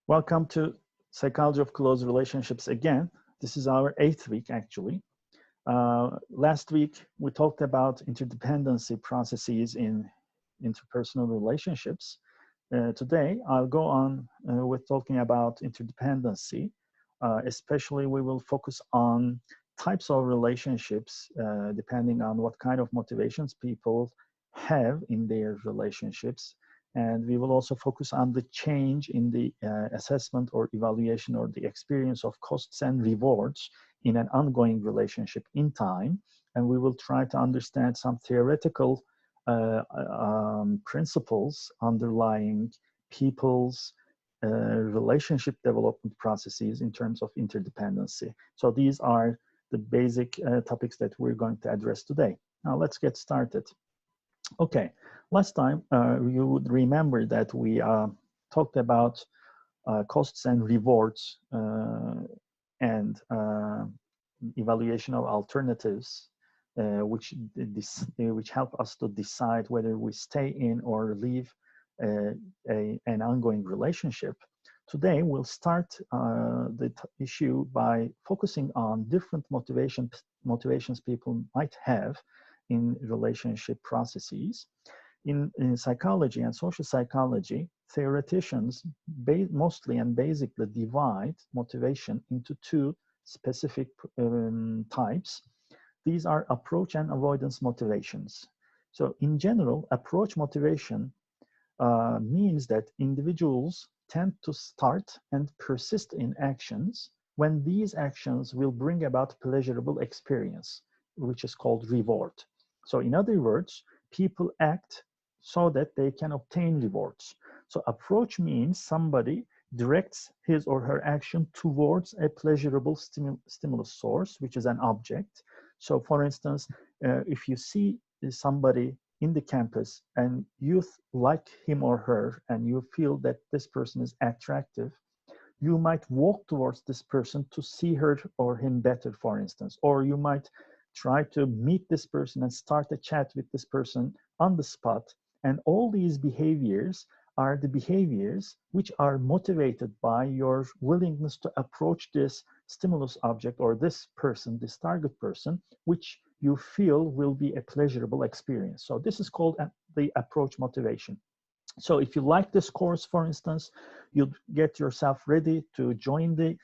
Welcome to Psychology of Close Relationships again. This is our 8th week, actually. Last week, we talked about interdependency processes in interpersonal relationships. Today, I'll go on with talking about interdependency. Especially, we will focus on types of relationships depending on what kind of motivations people have in their relationships. And we will also focus on the change in the assessment or evaluation or the experience of costs and rewards in an ongoing relationship in time. And we will try to understand some theoretical principles underlying people's relationship development processes in terms of interdependency. So these are the basic topics that we're going to address today. Now let's get started. Okay, last time you would remember that we talked about costs and rewards and evaluation of alternatives, which help us to decide whether we stay in or leave an ongoing relationship. Today, we'll start the issue by focusing on different motivations people might have in relationship processes. In psychology and social psychology, theoreticians mostly and basically divide motivation into two specific types. These are approach and avoidance motivations. So in general, approach motivation means that individuals tend to start and persist in actions when these actions will bring about pleasurable experience, which is called reward. So in other words, people act so that they can obtain rewards. So approach means somebody directs his or her action towards a pleasurable stimulus source, which is an object. So for instance, if you see somebody in the campus and you like him or her and you feel that this person is attractive, you might walk towards this person to see her or him better, for instance, or you might try to meet this person and start a chat with this person on the spot. And all these behaviors are the behaviors which are motivated by your willingness to approach this stimulus object or this person, this target person, which you feel will be a pleasurable experience. So this is called the approach motivation. So if you like this course, for instance, you get yourself ready to join the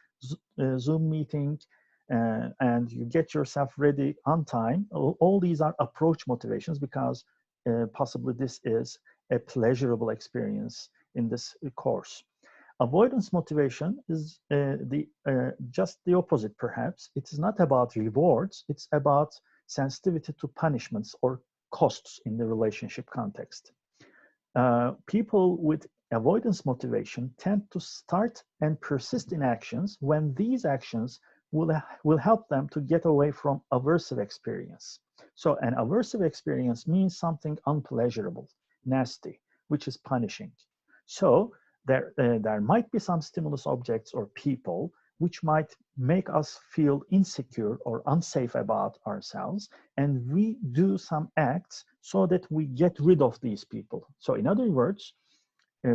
Zoom meeting, and you get yourself ready on time. All these are approach motivations because possibly this is a pleasurable experience in this course. Avoidance motivation is just the opposite, perhaps. It is not about rewards, it's about sensitivity to punishments or costs in the relationship context. People with avoidance motivation tend to start and persist in actions when these actions will help them to get away from aversive experience. So an aversive experience means something unpleasurable, nasty, which is punishing. So there might be some stimulus objects or people which might make us feel insecure or unsafe about ourselves, and we do some acts so that we get rid of these people. So in other words,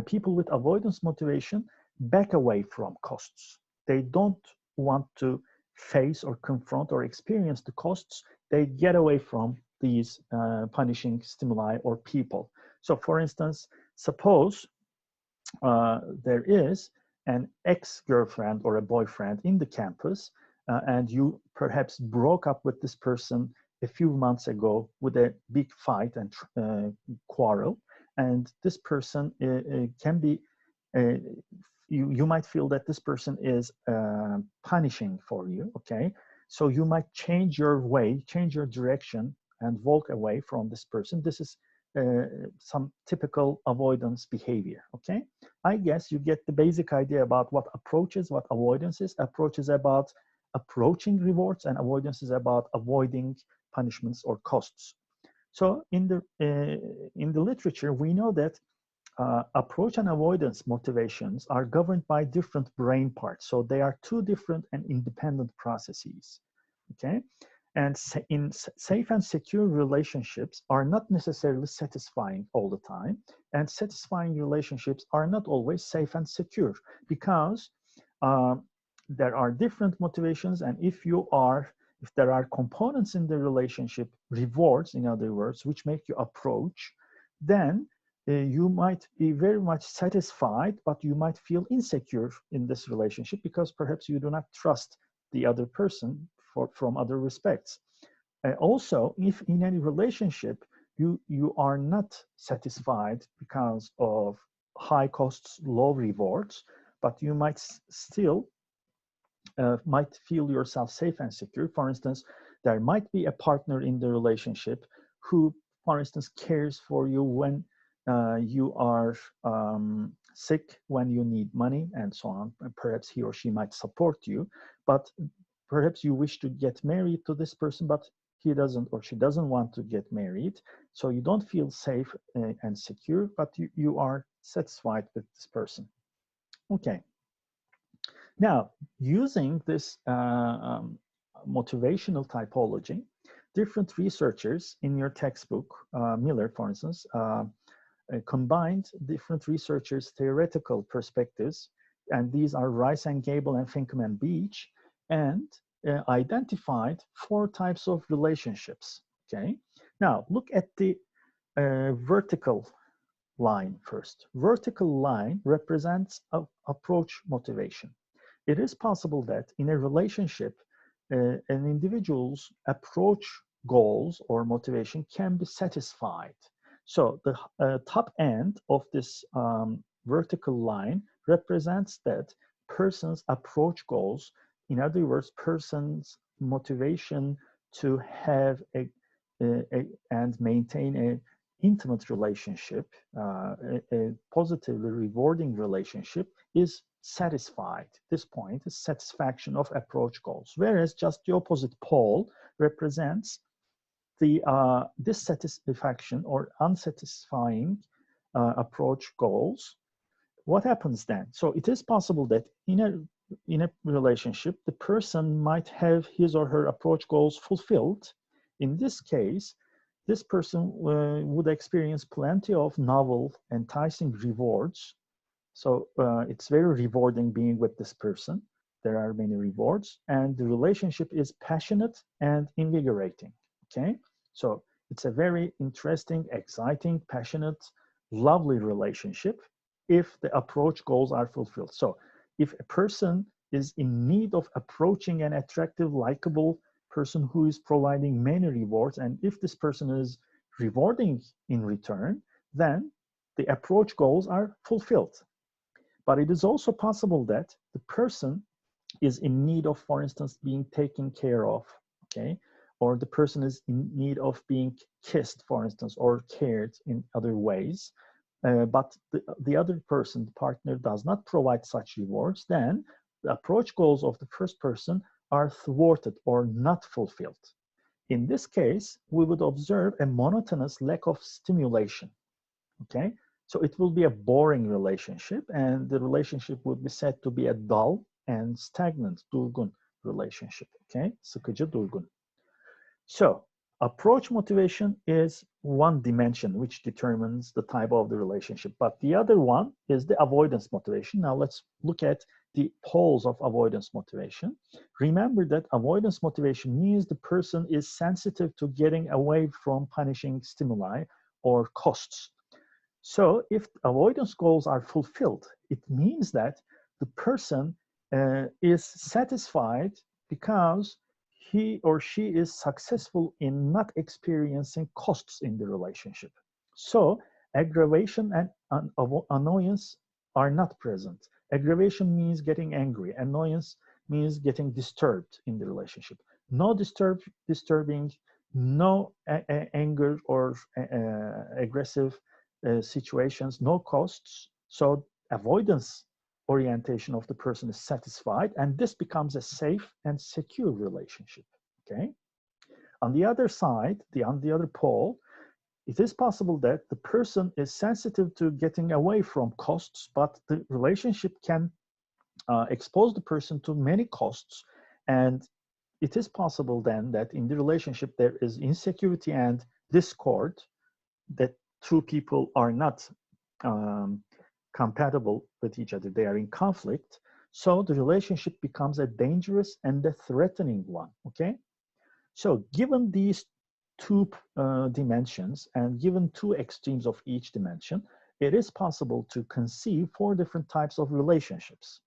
people with avoidance motivation back away from costs. They don't want to face or confront or experience the costs. They get away from these punishing stimuli or people. So for instance, suppose there is an ex-girlfriend or a boyfriend in the campus, and you perhaps broke up with this person a few months ago with a big fight and quarrel, and this person can be, you might feel that this person is punishing for you, okay? So you might change your way, change your direction, and walk away from this person. This is some typical avoidance behavior, okay? I guess you get the basic idea about what approach is, what avoidance is. Approach is about approaching rewards, and avoidance is about avoiding punishments or costs. So in the literature, we know that approach and avoidance motivations are governed by different brain parts. So they are two different and independent processes, okay? And in safe and secure relationships are not necessarily satisfying all the time and satisfying relationships are not always safe and secure, because there are different motivations, and if there are components in the relationship, rewards in other words, which make you approach, then you might be very much satisfied, but you might feel insecure in this relationship because perhaps you do not trust the other person from other respects. Also, if in any relationship you are not satisfied because of high costs, low rewards, but you might still might feel yourself safe and secure. For instance, there might be a partner in the relationship who, for instance, cares for you when you are sick, when you need money, and so on. And perhaps he or she might support you, but perhaps you wish to get married to this person, but he doesn't or she doesn't want to get married. So you don't feel safe and secure, but you are satisfied with this person. Okay. Now, using this motivational typology, different researchers in your textbook, Miller, for instance, combined different researchers' theoretical perspectives, and these are Rice and Gable and Finkham and Beach, and identified 4 types of relationships. Okay. Now, look at the vertical line first. Vertical line represents approach motivation. It is possible that in a relationship, an individual's approach goals or motivation can be satisfied. So the top end of this vertical line represents that person's approach goals, in other words, person's motivation to have and maintain an intimate relationship, a positively rewarding relationship, is satisfied. This point is satisfaction of approach goals, whereas just the opposite pole represents the dissatisfaction or unsatisfying approach goals. What happens then? So it is possible that in a relationship, the person might have his or her approach goals fulfilled. In this case, this person would experience plenty of novel, enticing rewards. So it's very rewarding being with this person. There are many rewards, and the relationship is passionate and invigorating. Okay, so it's a very interesting, exciting, passionate, lovely relationship if the approach goals are fulfilled. So if a person is in need of approaching an attractive, likable person who is providing many rewards, and if this person is rewarding in return, then the approach goals are fulfilled. But it is also possible that the person is in need of, for instance, being taken care of, okay? Or the person is in need of being kissed, for instance, or cared in other ways. But the other person, the partner, does not provide such rewards, then the approach goals of the first person are thwarted or not fulfilled. In this case, we would observe a monotonous lack of stimulation, okay? So it will be a boring relationship, and the relationship would be said to be a dull and stagnant, durgun relationship, okay? Sıkıcı, durgun. So approach motivation is one dimension which determines the type of the relationship, but the other one is the avoidance motivation. Now let's look at the poles of avoidance motivation. Remember that avoidance motivation means the person is sensitive to getting away from punishing stimuli or costs. So if avoidance goals are fulfilled, it means that the person is satisfied because he or she is successful in not experiencing costs in the relationship. So aggravation and annoyance are not present. Aggravation means getting angry. Annoyance means getting disturbed in the relationship. No disturbing, no anger or aggressive situations, no costs. So avoidance orientation of the person is satisfied, and this becomes a safe and secure relationship. Okay. On the other side, on the other pole, it is possible that the person is sensitive to getting away from costs, but the relationship can expose the person to many costs, and it is possible then that in the relationship there is insecurity and discord, that two people are not compatible with each other. They are in conflict. So the relationship becomes a dangerous and a threatening one, okay? So given these two dimensions and given two extremes of each dimension, it is possible to conceive four different types of relationships.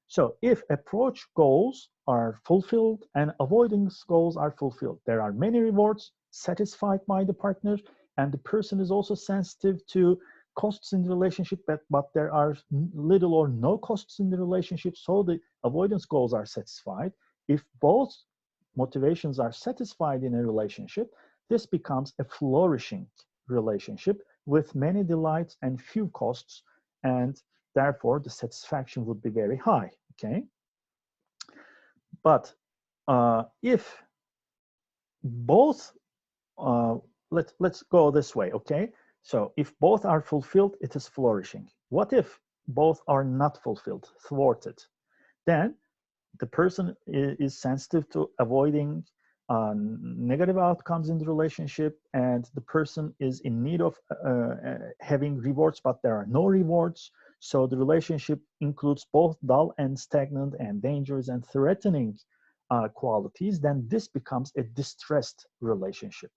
So if approach goals are fulfilled and avoidance goals are fulfilled, there are many rewards satisfied by the partner, and the person is also sensitive to costs in the relationship, but there are little or no costs in the relationship, so the avoidance goals are satisfied. If both motivations are satisfied in a relationship, this becomes a flourishing relationship with many delights and few costs, and therefore the satisfaction would be very high, okay? But if both, let's go this way, okay? So if both are fulfilled, it is flourishing. What if both are not fulfilled, thwarted? Then the person is sensitive to avoiding negative outcomes in the relationship, and the person is in need of having rewards, but there are no rewards. So the relationship includes both dull and stagnant and dangerous and threatening qualities. Then this becomes a distressed relationship.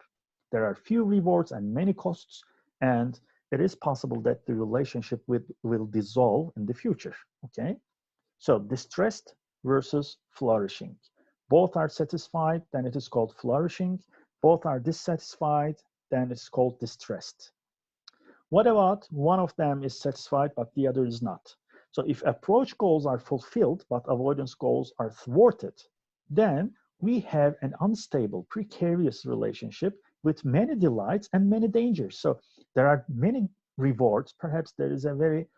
There are few rewards and many costs, and it is possible that the relationship will dissolve in the future, okay? So distressed versus flourishing. Both are satisfied, then it is called flourishing. Both are dissatisfied, then it's called distressed. What about one of them is satisfied, but the other is not? So if approach goals are fulfilled, but avoidance goals are thwarted, then we have an unstable, precarious relationship with many delights and many dangers. So there are many rewards. Perhaps there is a very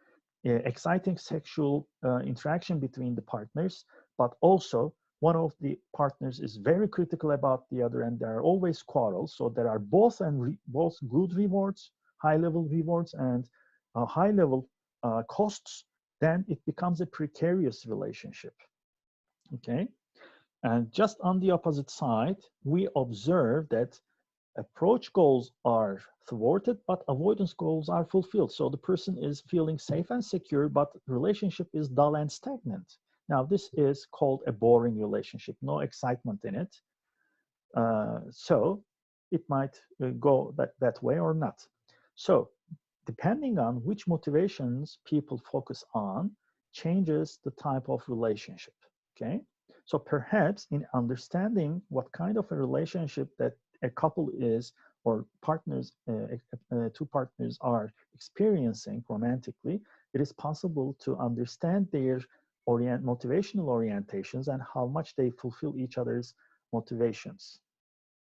exciting sexual interaction between the partners, but also one of the partners is very critical about the other, and there are always quarrels. So there are both good rewards, high-level rewards, and high-level costs. Then it becomes a precarious relationship. Okay, and just on the opposite side, we observe that approach goals are thwarted, but avoidance goals are fulfilled. So the person is feeling safe and secure, but the relationship is dull and stagnant. Now, this is called a boring relationship, no excitement in it. So it might go that way or not. So depending on which motivations people focus on, changes the type of relationship, okay? So perhaps in understanding what kind of a relationship that a couple is, or partners, two partners are experiencing romantically, it is possible to understand their motivational orientations and how much they fulfill each other's motivations.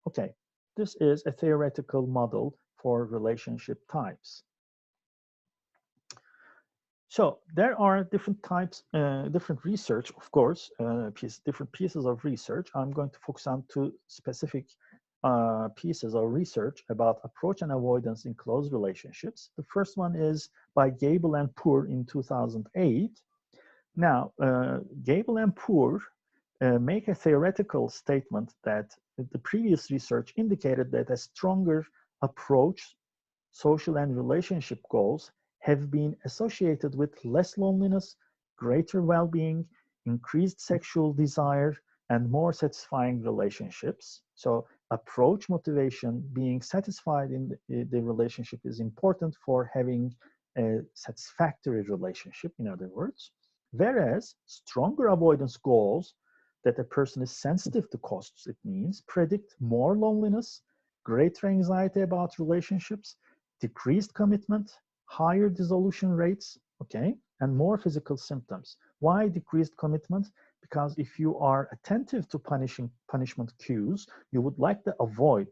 Okay, this is a theoretical model for relationship types. So there are different types, different research, of course, different pieces of research. I'm going to focus on two specific pieces of research about approach and avoidance in close relationships. The first one is by Gable and Poor in 2008. Now, Gable and Poor make a theoretical statement that the previous research indicated that a stronger approach, social and relationship goals have been associated with less loneliness, greater well-being, increased sexual desire, and more satisfying relationships. So approach motivation, being satisfied in the relationship, is important for having a satisfactory relationship, in other words. Whereas stronger avoidance goals that a person is sensitive to costs, it means, predict more loneliness, greater anxiety about relationships, decreased commitment, higher dissolution rates, okay, and more physical symptoms. Why decreased commitment? Because if you are attentive to punishment cues, you would like to avoid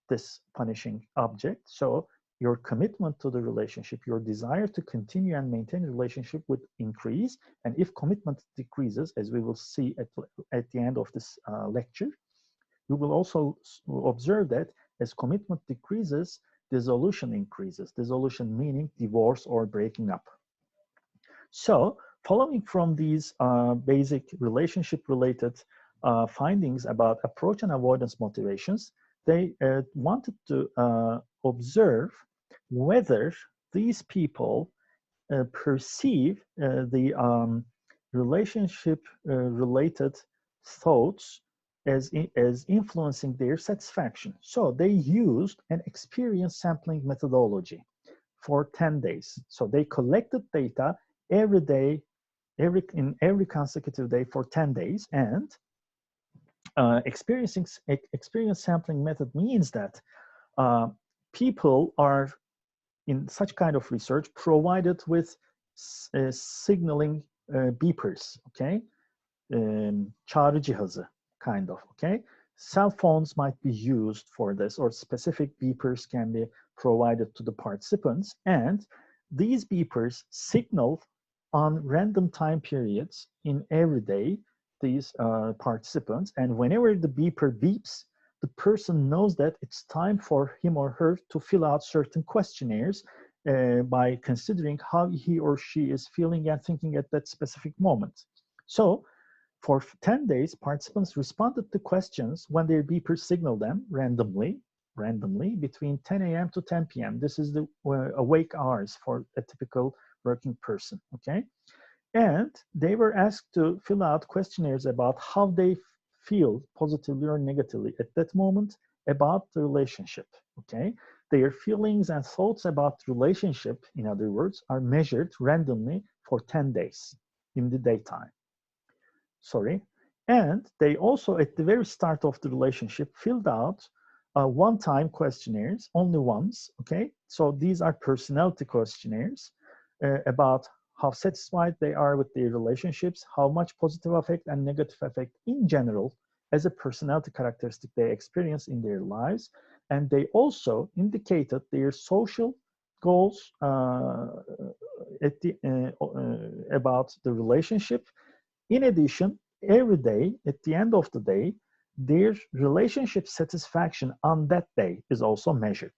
this punishing object. So your commitment to the relationship, your desire to continue and maintain a relationship would increase. And if commitment decreases, as we will see at the end of this lecture, you will also observe that as commitment decreases, dissolution increases. Dissolution meaning divorce or breaking up. So following from these basic relationship-related findings about approach and avoidance motivations, they wanted to observe whether these people perceive the relationship-related thoughts as influencing their satisfaction. So they used an experience sampling methodology for 10 days. So they collected data every day, in every consecutive day for 10 days. And experience sampling method means that people are, in such kind of research, provided with signaling beepers, okay? Çağrı cihazı, kind of, okay? Cell phones might be used for this, or specific beepers can be provided to the participants, and these beepers signal on random time periods in every day these participants, and whenever the beeper beeps, the person knows that it's time for him or her to fill out certain questionnaires by considering how he or she is feeling and thinking at that specific moment. So for 10 days, participants responded to questions when their beepers signaled them randomly between 10 a.m. to 10 p.m. This is the awake hours for a typical working person, okay? And they were asked to fill out questionnaires about how they feel positively or negatively at that moment about the relationship, okay? Their feelings and thoughts about relationship, in other words, are measured randomly for 10 days in the daytime. And they also, at the very start of the relationship, filled out one-time questionnaires, only once, okay? So these are personality questionnaires about how satisfied they are with their relationships, how much positive affect and negative affect in general as a personality characteristic they experience in their lives. And they also indicated their social goals about the relationship. In addition, every day, at the end of the day, their relationship satisfaction on that day is also measured,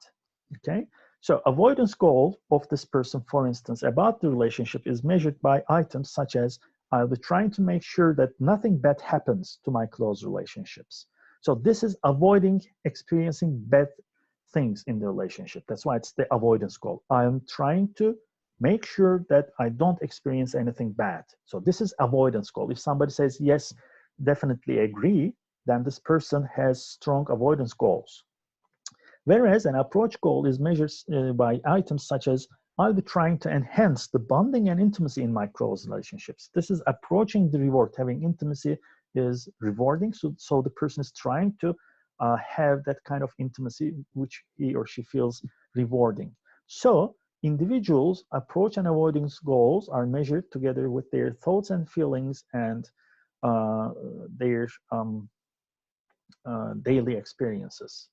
okay? So avoidance goal of this person, for instance, about the relationship is measured by items such as, I'll be trying to make sure that nothing bad happens to my close relationships. So this is avoiding experiencing bad things in the relationship. That's why it's the avoidance goal. I'm trying to make sure that I don't experience anything bad. So this is avoidance goal. If somebody says, yes, definitely agree, then this person has strong avoidance goals. Whereas an approach goal is measured by items such as, I'll be trying to enhance the bonding and intimacy in my close relationships. This is approaching the reward. Having intimacy is rewarding, so the person is trying to have that kind of intimacy which he or she feels rewarding. So individuals' approach and avoidance goals are measured together with their thoughts and feelings and their daily experiences.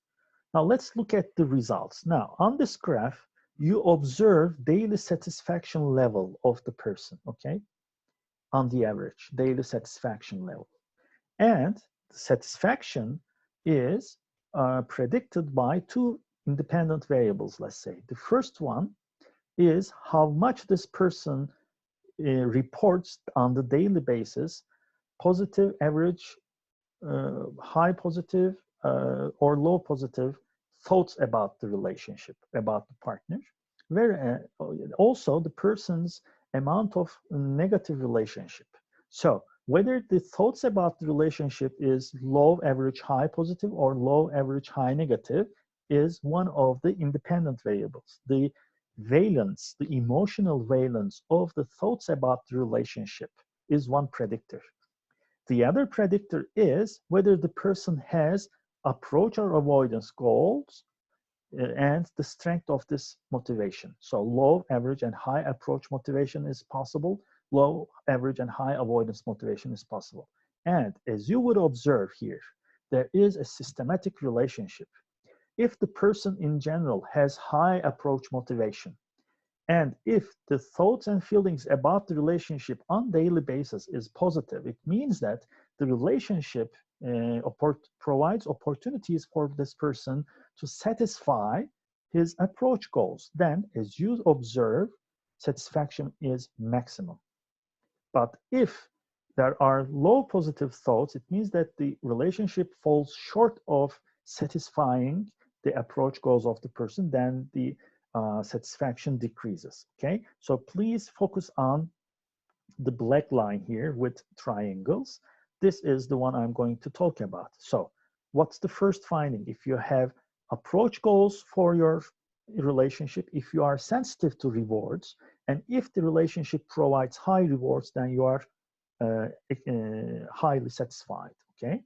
Now let's look at the results. Now on this graph, you observe daily satisfaction level of the person, okay? On the average, daily satisfaction level. And the satisfaction is predicted by two independent variables, let's say. The first one is how much this person reports on the daily basis, positive, average, high positive, or low positive thoughts about the relationship, about the partner. Where also the person's amount of negative relationship. So whether the thoughts about the relationship is low, average, high positive, or low, average, high negative is one of the independent variables. The valence, the emotional valence of the thoughts about the relationship is one predictor. The other predictor is whether the person has approach or avoidance goals and the strength of this motivation. So low, average, and high approach motivation is possible. Low, average, and high avoidance motivation is possible. And as you would observe here, there is a systematic relationship. If the person in general has high approach motivation, and if the thoughts and feelings about the relationship on daily basis is positive, it means that the relationship provides opportunities for this person to satisfy his approach goals. Then, as you observe, satisfaction is maximum. But if there are low positive thoughts, it means that the relationship falls short of satisfying the approach goals of the person. Then the satisfaction decreases. Okay, so please focus on the black line here with triangles. This is the one I'm going to talk about. So what's the first finding? If you have approach goals for your relationship, if you are sensitive to rewards, and if the relationship provides high rewards, then you are highly satisfied. Okay,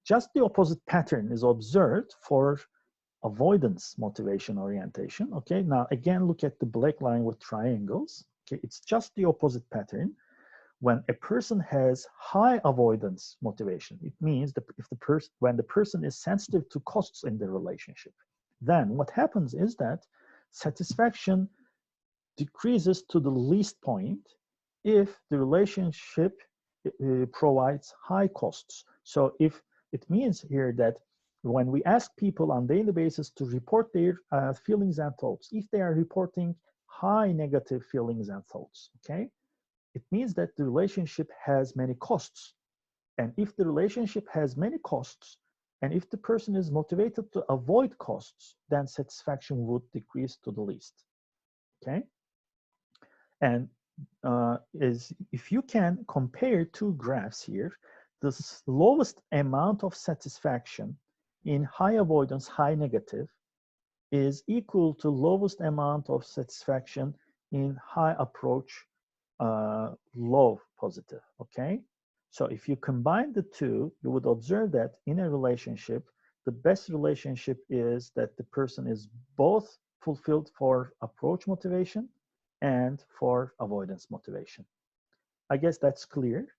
just the opposite pattern is observed for avoidance motivation orientation. Okay, now again, look at the black line with triangles. Okay, it's just the opposite pattern. When a person has high avoidance motivation, it means that if when the person is sensitive to costs in the relationship, then what happens is that satisfaction decreases to the least point if the relationship provides high costs. So if it means here that when we ask people on a daily basis to report their feelings and thoughts, if they are reporting high negative feelings and thoughts, okay, it means that the relationship has many costs. And if the relationship has many costs, and if the person is motivated to avoid costs, then satisfaction would decrease to the least. Okay? And if you can compare two graphs here, the lowest amount of satisfaction in high avoidance, high negative, is equal to lowest amount of satisfaction in high approach, low positive. Okay, so if you combine the two, you would observe that in a relationship, the best relationship is that the person is both fulfilled for approach motivation and for avoidance motivation. I guess that's clear.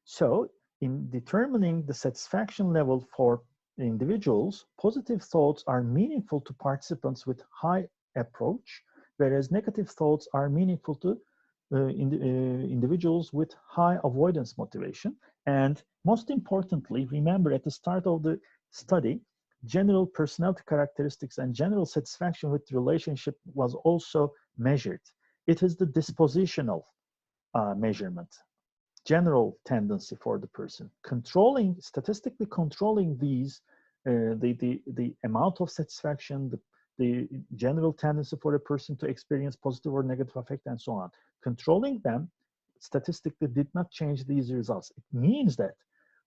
So in determining the satisfaction level for individuals, positive thoughts are meaningful to participants with high approach, whereas negative thoughts are meaningful to individuals with high avoidance motivation. And most importantly, remember at the start of the study, general personality characteristics and general satisfaction with the relationship was also measured. It is the dispositional measurement, general tendency for the person. Statistically controlling these, the amount of satisfaction, the general tendency for a person to experience positive or negative affect and so on. Controlling them statistically did not change these results. It means that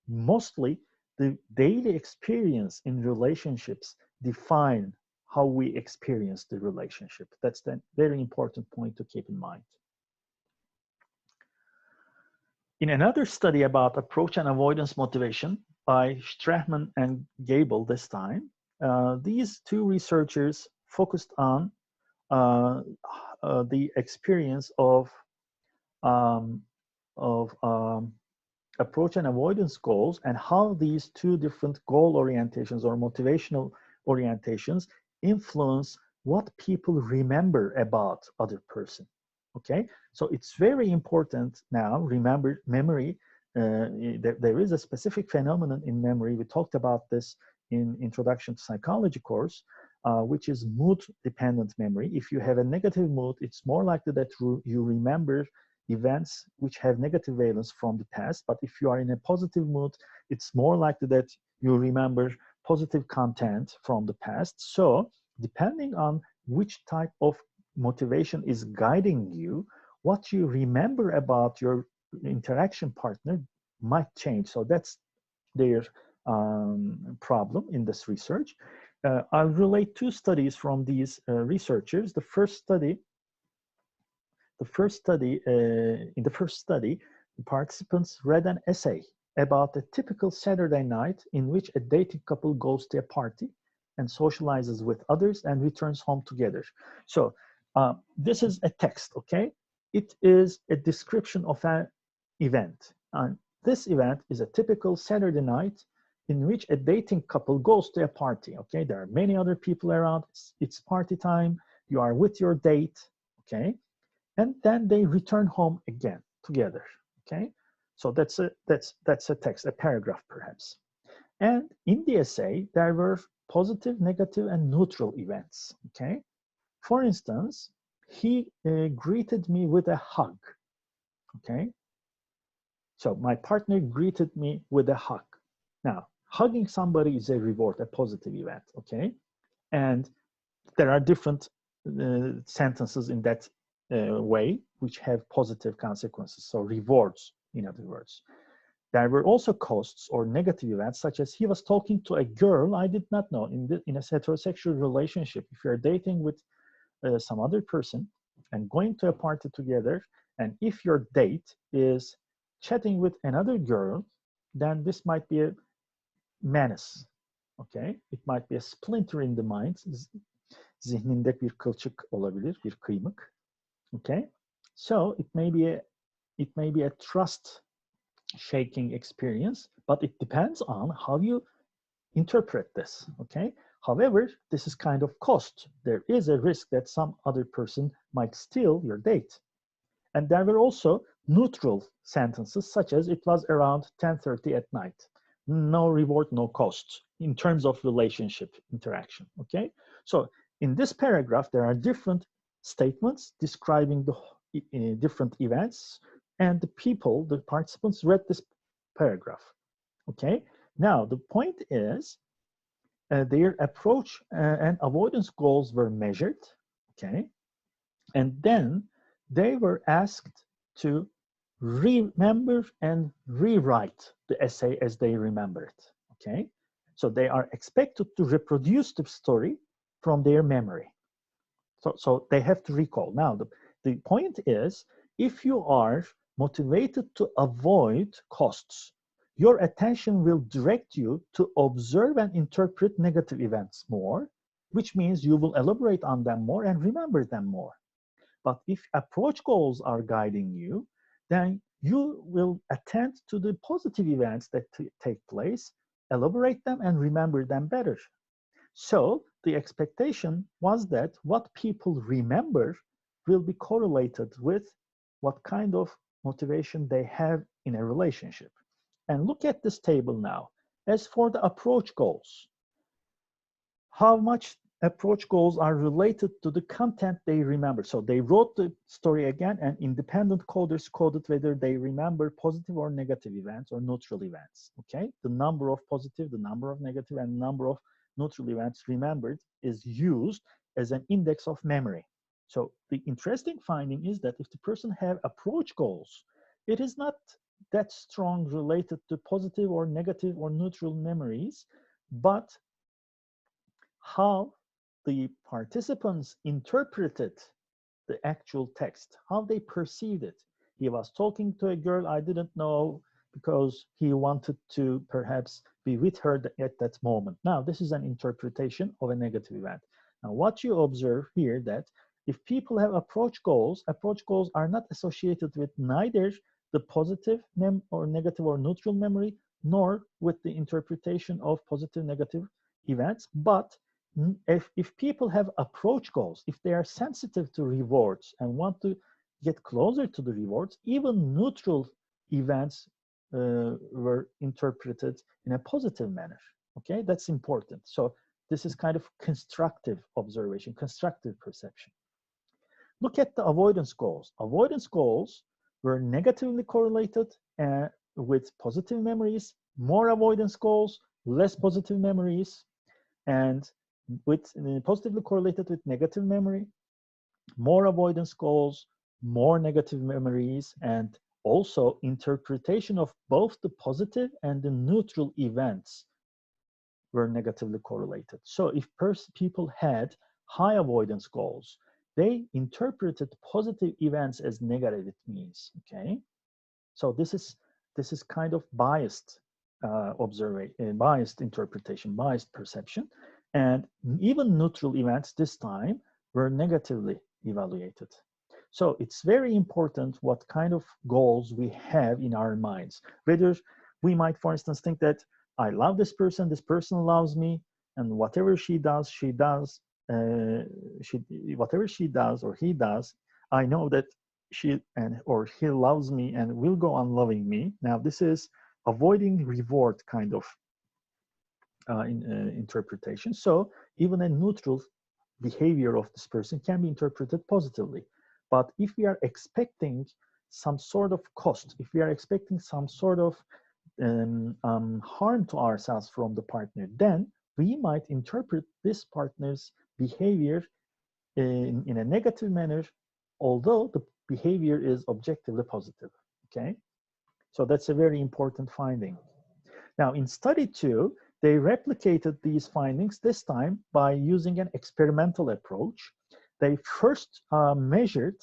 mostly the daily experience in relationships define how we experience the relationship. That's the very important point to keep in mind. In another study about approach and avoidance motivation by Strachman and Gable this time, these two researchers focused on the experience of approach and avoidance goals and how these two different goal orientations or motivational orientations influence what people remember about other person. Okay, so it's very important now. Remember, memory. There is a specific phenomenon in memory. We talked about this in Introduction to Psychology course, which is mood-dependent memory. If you have a negative mood, it's more likely that you remember events which have negative valence from the past. But if you are in a positive mood, it's more likely that you remember positive content from the past. So depending on which type of motivation is guiding you, what you remember about your interaction partner might change. So that's their problem in this research. I'll relate two studies from these researchers. In the first study, the participants read an essay about a typical Saturday night in which a dating couple goes to a party and socializes with others and returns home together. So this is a text, okay? It is a description of an event. And this event is a typical Saturday night in which a dating couple goes to a party, okay? There are many other people around. It's party time. You are with your date, okay? And then they return home again together, okay? So that's a text, a paragraph perhaps. And in the essay, there were positive, negative, and neutral events, okay? For instance, he greeted me with a hug, okay? So my partner greeted me with a hug. Now, hugging somebody is a reward, a positive event, okay? And there are different sentences in that way, which have positive consequences. So rewards, in other words. There were also costs or negative events, such as he was talking to a girl I did not know in a heterosexual relationship. If you're dating with some other person and going to a party together, and if your date is chatting with another girl, then this might be a menace. Okay, it might be a splinter in the mind. Zihninde bir kılçık olabilir, bir kıymık. Okay, so it may be a trust shaking experience, but it depends on how you interpret this. Okay, however, this is kind of cost. There is a risk that some other person might steal your date. And there were also neutral sentences, such as it was around 10:30 at night. No reward, no cost in terms of relationship interaction. Okay, so in this paragraph, there are different statements describing the different events, and the people, the participants, read this paragraph. Okay, now the point is their approach and avoidance goals were measured. Okay, and then they were asked to remember and rewrite the essay as they remember it. Okay, so they are expected to reproduce the story from their memory. So they have to recall. Now, the point is, if you are motivated to avoid costs, your attention will direct you to observe and interpret negative events more, which means you will elaborate on them more and remember them more. But if approach goals are guiding you, then you will attend to the positive events that take place, elaborate them, and remember them better. So the expectation was that what people remember will be correlated with what kind of motivation they have in a relationship. And look at this table now. As for the approach goals, how much approach goals are related to the content they remember. So they wrote the story again, and independent coders coded whether they remember positive or negative events or neutral events. Okay, the number of positive, the number of negative, and number of neutral events remembered is used as an index of memory. So the interesting finding is that if the person have approach goals, it is not that strong related to positive or negative or neutral memories, but how the participants interpreted the actual text, how they perceived it. He was talking to a girl I didn't know because he wanted to perhaps be with her at that moment. Now, this is an interpretation of a negative event. Now, what you observe here that if people have approach goals are not associated with neither the positive or negative or neutral memory, nor with the interpretation of positive, negative events. But if people have approach goals, if they are sensitive to rewards and want to get closer to the rewards, even neutral events were interpreted in a positive manner. Okay, that's important. So this is kind of constructive observation, constructive perception. Look at the avoidance goals. Avoidance goals were negatively correlated with positive memories, more avoidance goals, less positive memories, and with positively correlated with negative memory, more avoidance goals, more negative memories, and also interpretation of both the positive and the neutral events were negatively correlated. So if people had high avoidance goals, they interpreted positive events as negative, it means, okay? So this is kind of biased observation, biased interpretation, biased perception. And even neutral events this time were negatively evaluated. So it's very important what kind of goals we have in our minds. Whether we might, for instance, think that I love this person loves me, and whatever she does, whatever she does or he does, I know that she or he loves me and will go on loving me. Now, this is avoiding reward kind of interpretation. So even a neutral behavior of this person can be interpreted positively. But if we are expecting some sort of cost, if we are expecting some sort of harm to ourselves from the partner, then we might interpret this partner's behavior in a negative manner, although the behavior is objectively positive, okay? So that's a very important finding. Now, in study 2, they replicated these findings, this time by using an experimental approach. They first measured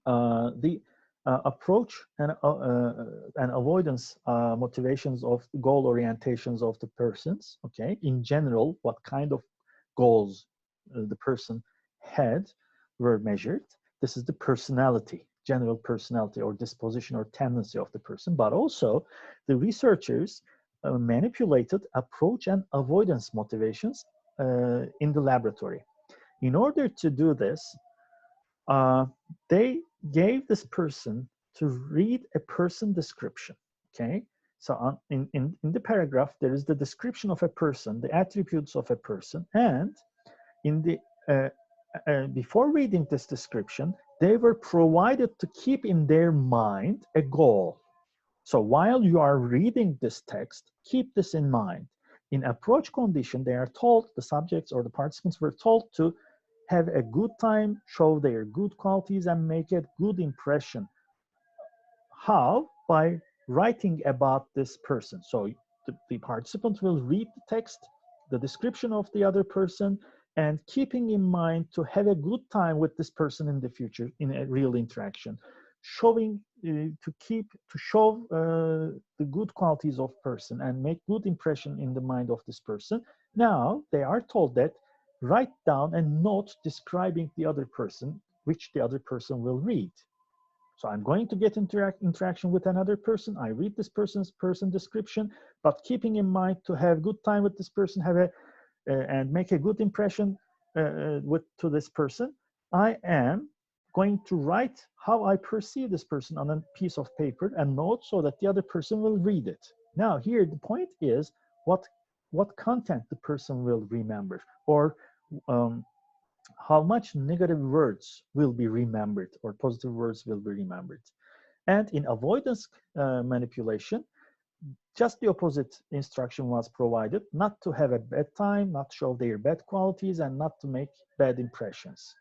the approach and avoidance motivations of goal orientations of the persons, okay? In general, what kind of goals the person had were measured. This is the personality, general personality or disposition or tendency of the person, but also the researchers manipulated approach and avoidance motivations in the laboratory. In order to do this, they gave this person to read a person description, okay? So in the paragraph, there is the description of a person, the attributes of a person, and in the before reading this description, they were provided to keep in their mind a goal. So while you are reading this text, keep this in mind. In approach condition, they are told, the subjects or the participants were told to have a good time, show their good qualities, and make a good impression. How? By writing about this person. So the participant will read the text, the description of the other person, and keeping in mind to have a good time with this person in the future in a real interaction, showing to show the good qualities of person and make good impression in the mind of this person. Now they are told that write down a note describing the other person, which the other person will read. So I'm going to get interaction with another person. I read this person's person description, but keeping in mind to have good time with this person, and make a good impression to this person, I am going to write how I perceive this person on a piece of paper and note so that the other person will read it. Now here the point is what content the person will remember, or how much negative words will be remembered or positive words will be remembered. And in avoidance manipulation, just the opposite instruction was provided: not to have a bad time, not show their bad qualities, and not to make bad impressions.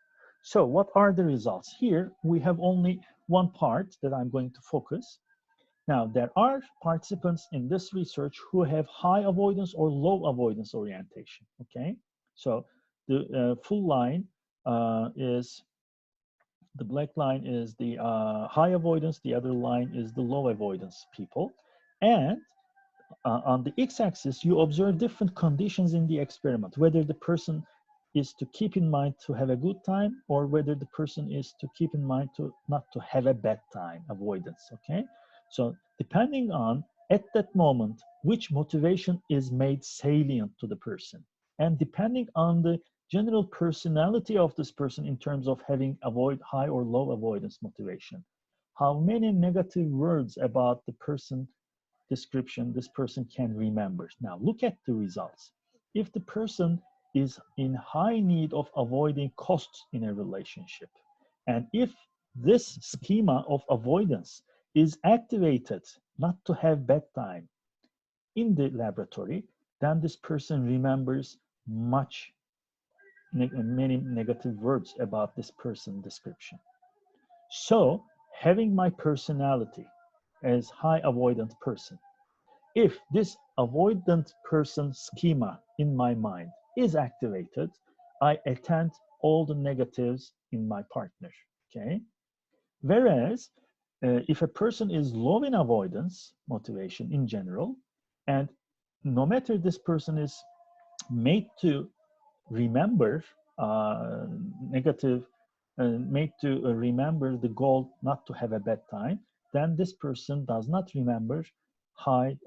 So what are the results? Here we have only one part that I'm going to focus. Now, there are participants in this research who have high avoidance or low avoidance orientation, okay? So the full line is, the black line is the high avoidance, the other line is the low avoidance people. And on the x-axis, you observe different conditions in the experiment, whether the person is to keep in mind to have a good time, or whether the person is to keep in mind to not to have a bad time, avoidance, okay? So depending on, at that moment, which motivation is made salient to the person, and depending on the general personality of this person in terms of having high or low avoidance motivation, how many negative words about the person description this person can remember. Now look at the results. If the person is in high need of avoiding costs in a relationship, and if this schema of avoidance is activated not to have bad time in the laboratory, then this person remembers many negative words about this person description. So having my personality as high avoidant person, if this avoidant person schema in my mind is activated, I attend all the negatives in my partner, okay? Whereas if a person is low in avoidance motivation in general, and no matter this person is made to remember made to remember the goal not to have a bad time, then this person does not remember high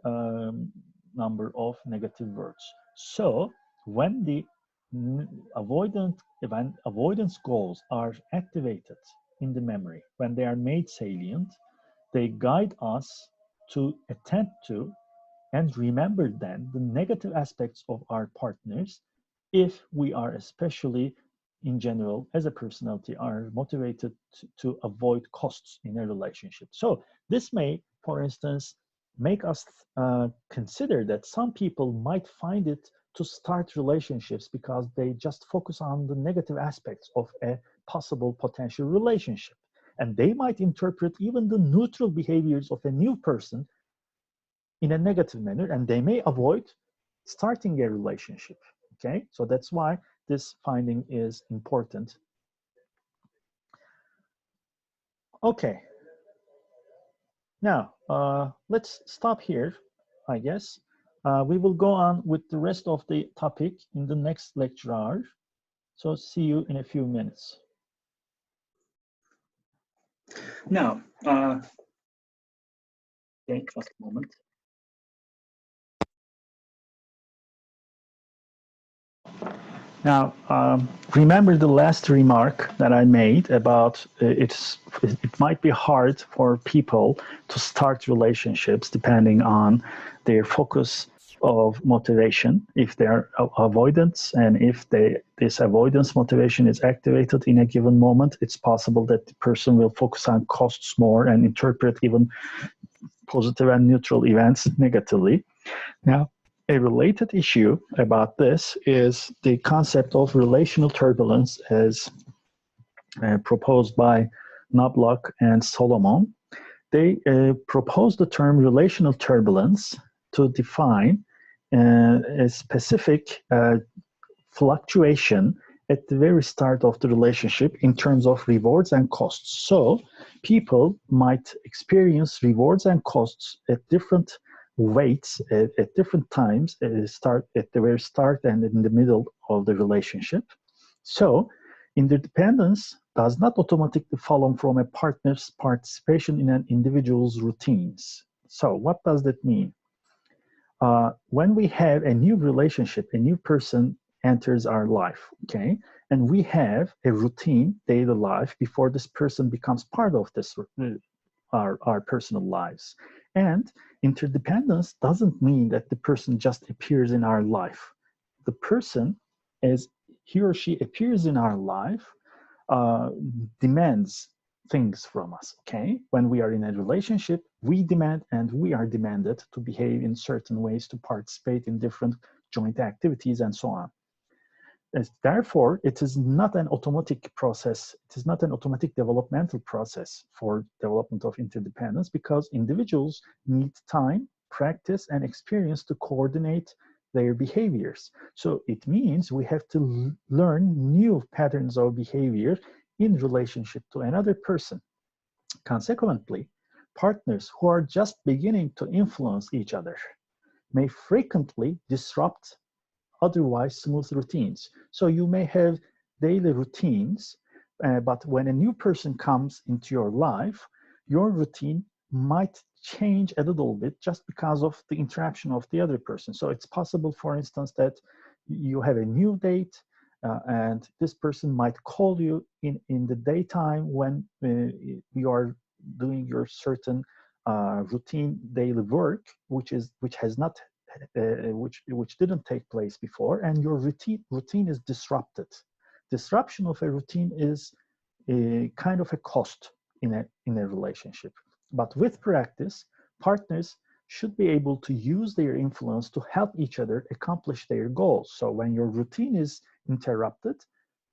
number of negative words. So when the avoidance goals are activated in the memory, when they are made salient, they guide us to attend to and remember then the negative aspects of our partners, if we are, especially in general as a personality, are motivated to avoid costs in a relationship. So this may, for instance, make us consider that some people might find it to start relationships because they just focus on the negative aspects of a possible potential relationship. And they might interpret even the neutral behaviors of a new person in a negative manner, and they may avoid starting a relationship. Okay, so that's why this finding is important. Okay, now let's stop here, I guess. We will go on with the rest of the topic in the next lecture hour. So see you in a few minutes. Now, okay, just a moment. Now, remember the last remark that I made about it might be hard for people to start relationships depending on their focus of motivation, if they're avoidance, and if this avoidance motivation is activated in a given moment, it's possible that the person will focus on costs more and interpret even positive and neutral events negatively. Now, a related issue about this is the concept of relational turbulence as proposed by Knobloch and Solomon. They proposed the term relational turbulence to define a specific fluctuation at the very start of the relationship in terms of rewards and costs. So people might experience rewards and costs at different weights at different times, start at the very start and in the middle of the relationship. So interdependence does not automatically follow from a partner's participation in an individual's routines. So what does that mean? When we have a new relationship, a new person enters our life, okay? And we have a routine, daily life, before this person becomes part of this, our personal lives. And interdependence doesn't mean that the person just appears in our life. The person, as he or she appears in our life, demands things from us, okay? When we are in a relationship, we demand and we are demanded to behave in certain ways, to participate in different joint activities and so on. Therefore, it is not an automatic process. It is not an automatic developmental process for development of interdependence because individuals need time, practice, and experience to coordinate their behaviors. So it means we have to learn new patterns of behavior in relationship to another person. Consequently, partners who are just beginning to influence each other may frequently disrupt otherwise smooth routines. So you may have daily routines, but when a new person comes into your life, your routine might change a little bit just because of the interaction of the other person. So it's possible, for instance, that you have a new date and this person might call you in the daytime when you are doing your certain routine daily work, which has not which didn't take place before, and your routine is disrupted. Disruption of a routine is a kind of a cost in a relationship. But with practice, partners should be able to use their influence to help each other accomplish their goals. So when your routine is interrupted,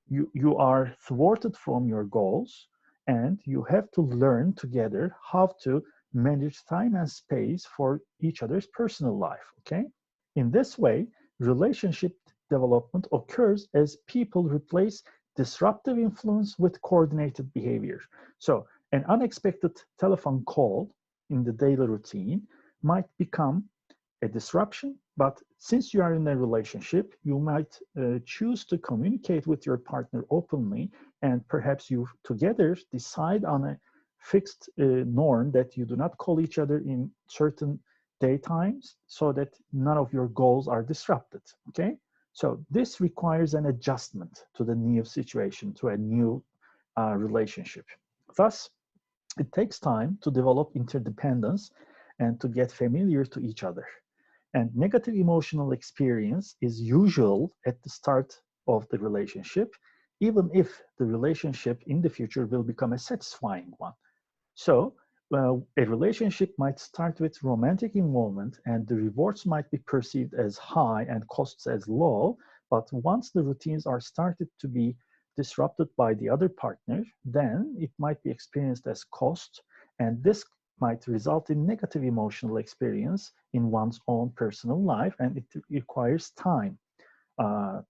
you are thwarted from your goals, and you have to learn together how to manage time and space for each other's personal life, okay? In this way, relationship development occurs as people replace disruptive influence with coordinated behavior. So an unexpected telephone call in the daily routine might become a disruption, but since you are in a relationship, you might choose to communicate with your partner openly, and perhaps you together decide on a fixed norm that you do not call each other in certain daytimes so that none of your goals are disrupted, okay? So this requires an adjustment to the new situation, to a new relationship. Thus, it takes time to develop interdependence and to get familiar to each other. And negative emotional experience is usual at the start of the relationship, even if the relationship in the future will become a satisfying one. So a relationship might start with romantic involvement and the rewards might be perceived as high and costs as low, but once the routines are started to be disrupted by the other partner, then it might be experienced as cost, and this might result in negative emotional experience in one's own personal life, and it requires time.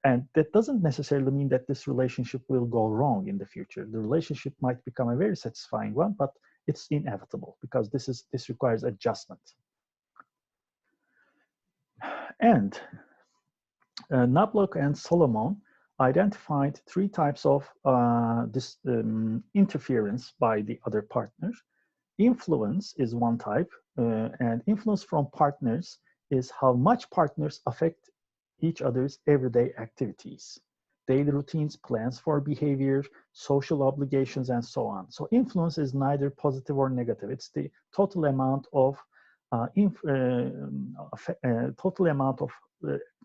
And that doesn't necessarily mean that this relationship will go wrong in the future. The relationship might become a very satisfying one, but it's inevitable because this requires adjustment. And Knobloch and Solomon identified three types of interference by the other partner. Influence is one type, and influence from partners is how much partners affect each other's everyday activities, daily routines, plans for behavior, social obligations, and so on. So influence is neither positive or negative. It's the total amount of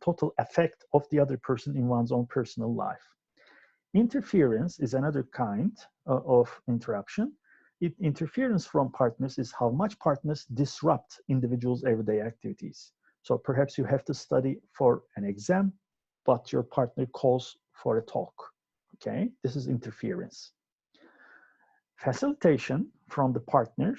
total effect of the other person in one's own personal life. Interference is another kind of interruption. Interference from partners is how much partners disrupt individuals' everyday activities. So perhaps you have to study for an exam, but your partner calls for a talk. Okay, this is interference. Facilitation from the partner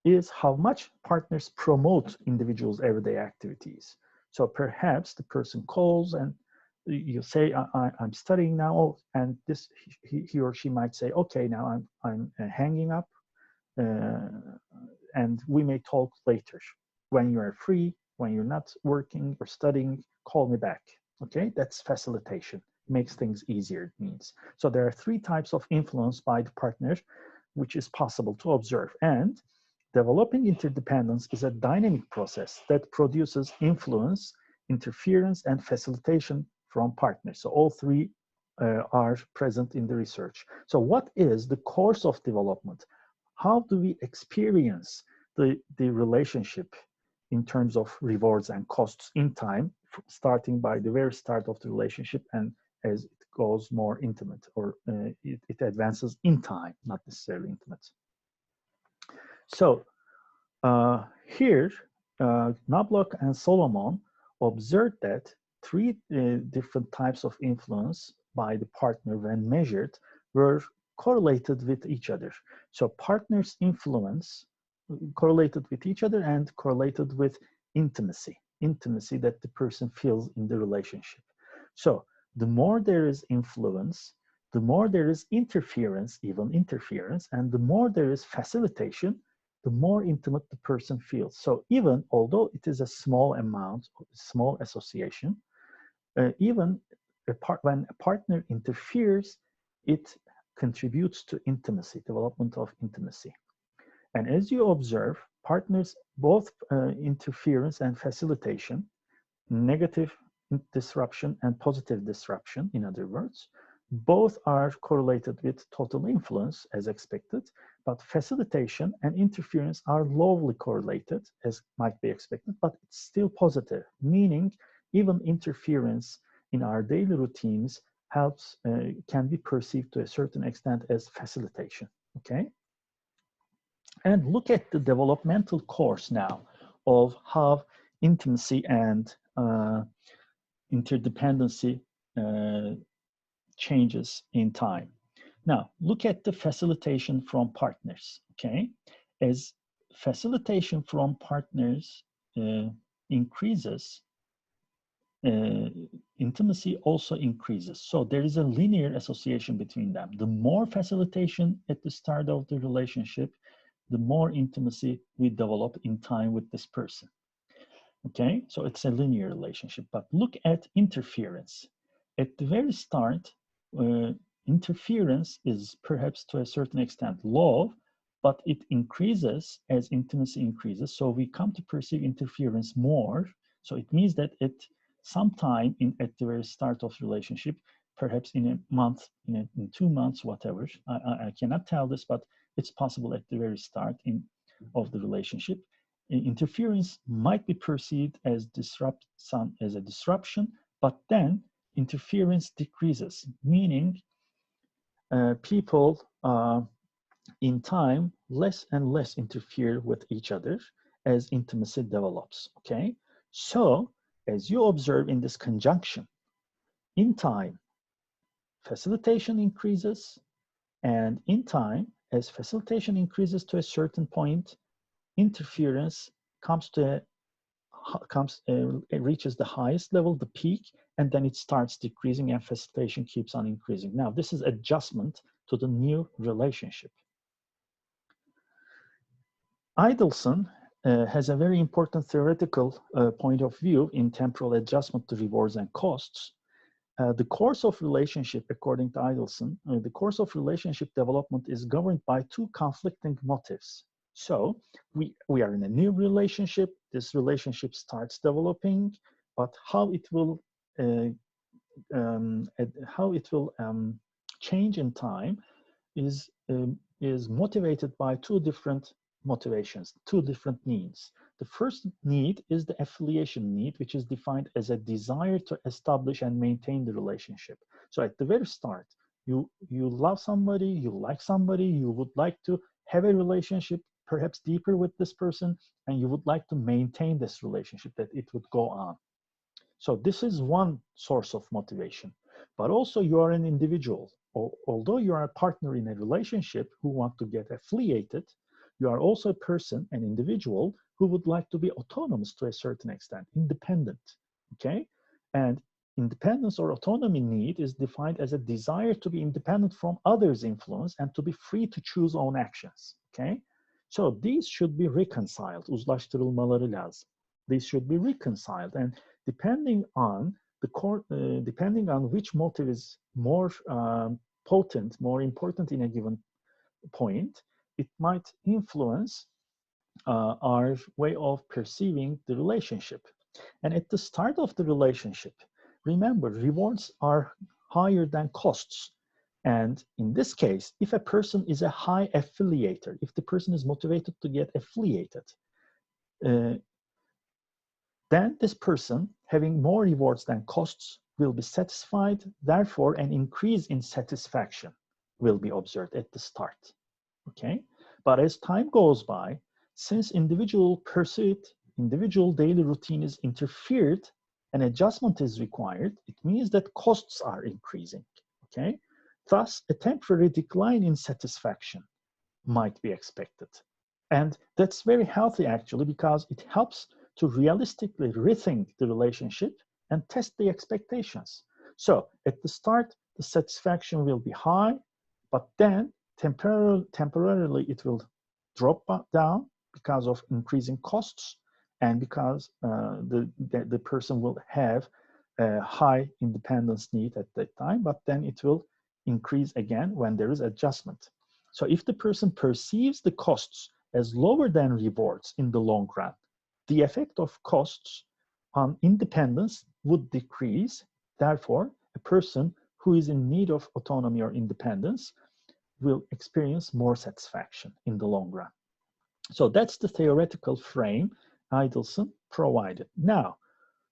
is how much partners promote individuals' everyday activities. So perhaps the person calls and you say, I'm studying now, and this he or she might say, okay, now I'm hanging up, and we may talk later. When you are free, when you're not working or studying, call me back. Okay, that's facilitation. Makes things easier, it means. So there are three types of influence by the partner, which is possible to observe. And developing interdependence is a dynamic process that produces influence, interference, and facilitation from partners. So all three are present in the research. So what is the course of development? How do we experience the relationship in terms of rewards and costs in time, starting by the very start of the relationship and as it goes more intimate, or it advances in time, not necessarily intimate. So here, Knobloch and Solomon observed that three different types of influence by the partner, when measured, were correlated with each other. So partners' influence correlated with each other and correlated with intimacy that the person feels in the relationship. So the more there is influence, the more there is interference, even interference, and the more there is facilitation, the more intimate the person feels. So even although it is a small amount, small association, even when a partner interferes, it contributes to intimacy, development of intimacy. And as you observe, partners, both interference and facilitation, negative disruption and positive disruption, in other words, both are correlated with total influence as expected, but facilitation and interference are lowly correlated as might be expected, but it's still positive, meaning even interference in our daily routines helps, can be perceived to a certain extent as facilitation, okay? And look at the developmental course now of how intimacy and interdependency changes in time. Now, look at the facilitation from partners, okay? As facilitation from partners increases, intimacy also increases. So there is a linear association between them. The more facilitation at the start of the relationship, the more intimacy we develop in time with this person. Okay, so it's a linear relationship. But look at interference. At the very start, interference is perhaps to a certain extent low, but it increases as intimacy increases. So we come to perceive interference more. So it means that at some time at the very start of the relationship, perhaps in a month, in 2 months, whatever, I cannot tell this, but it's possible at the very start of the relationship, interference might be perceived as a disruption, but then interference decreases, meaning people in time, less and less interfere with each other as intimacy develops, okay? So, as you observe in this conjunction, in time, facilitation increases, and in time, as facilitation increases to a certain point, interference comes to it reaches the highest level, the peak, and then it starts decreasing and facilitation keeps on increasing. Now, this is adjustment to the new relationship. Idelson has a very important theoretical point of view in temporal adjustment to rewards and costs. The course of relationship, according to Idelson, the course of relationship development is governed by two conflicting motives. So we are in a new relationship. This relationship starts developing, but how it will change in time is motivated by two different motivations, two different needs. The first need is the affiliation need, which is defined as a desire to establish and maintain the relationship. So at the very start, you love somebody, you like somebody, you would like to have a relationship, perhaps deeper with this person, and you would like to maintain this relationship, that it would go on. So this is one source of motivation. But also you are an individual. Although you are a partner in a relationship who want to get affiliated, you are also a person, an individual, who would like to be autonomous to a certain extent, independent, okay? And independence or autonomy need is defined as a desire to be independent from others' influence and to be free to choose own actions, okay? So these should be reconciled. Uzlaştırılmaları lazım. These should be reconciled, and depending on depending on which motive is more potent, more important in a given point, it might influence our way of perceiving the relationship. And at the start of the relationship, remember, rewards are higher than costs. And in this case, if a person is a high affiliator, if the person is motivated to get affiliated, then this person, having more rewards than costs, will be satisfied. Therefore, an increase in satisfaction will be observed at the start. Okay? But as time goes by, since individual pursuit, individual daily routine is interfered, an adjustment is required. It means that costs are increasing. Okay? Thus, a temporary decline in satisfaction might be expected. And that's very healthy, actually, because it helps to realistically rethink the relationship and test the expectations. So at the start, the satisfaction will be high, but then temporarily it will drop down because of increasing costs and because the person will have a high independence need at that time, but then it will increase again when there is adjustment. So if the person perceives the costs as lower than rewards in the long run, the effect of costs on independence would decrease. Therefore, a person who is in need of autonomy or independence will experience more satisfaction in the long run. So that's the theoretical frame Idelson provided. Now,